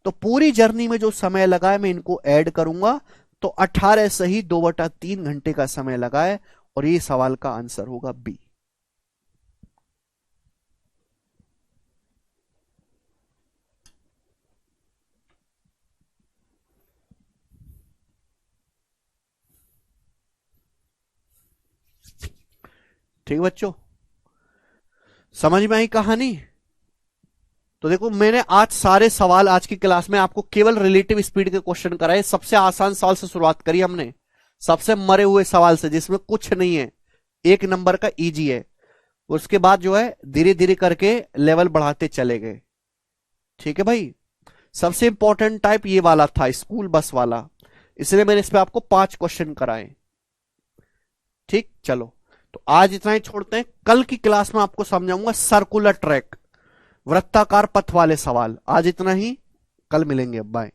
तो पूरी जर्नी में जो समय लगा है मैं इनको ऐड करूंगा, तो 18 सही 2/3 घंटे का समय लगा है, और ये सवाल का आंसर होगा बी। ठीक है बच्चों, समझ में आई कहानी। तो देखो मैंने आज सारे सवाल आज की क्लास में आपको केवल रिलेटिव स्पीड के क्वेश्चन कराए, सबसे आसान सवाल से शुरुआत करी हमने, सबसे मरे हुए सवाल से जिसमें कुछ नहीं है, 1 नंबर का इजी है, उसके बाद जो है धीरे धीरे करके लेवल बढ़ाते चले गए। ठीक है भाई। सबसे इंपॉर्टेंट टाइप ये वाला था, स्कूल बस वाला, इसलिए मैंने इस पे आपको 5 क्वेश्चन कराए। ठीक, चलो तो आज इतना ही छोड़ते हैं, कल की क्लास में आपको समझाऊंगा सर्कुलर ट्रैक, वृत्ताकार पथ वाले सवाल। आज इतना ही, कल मिलेंगे, बाय।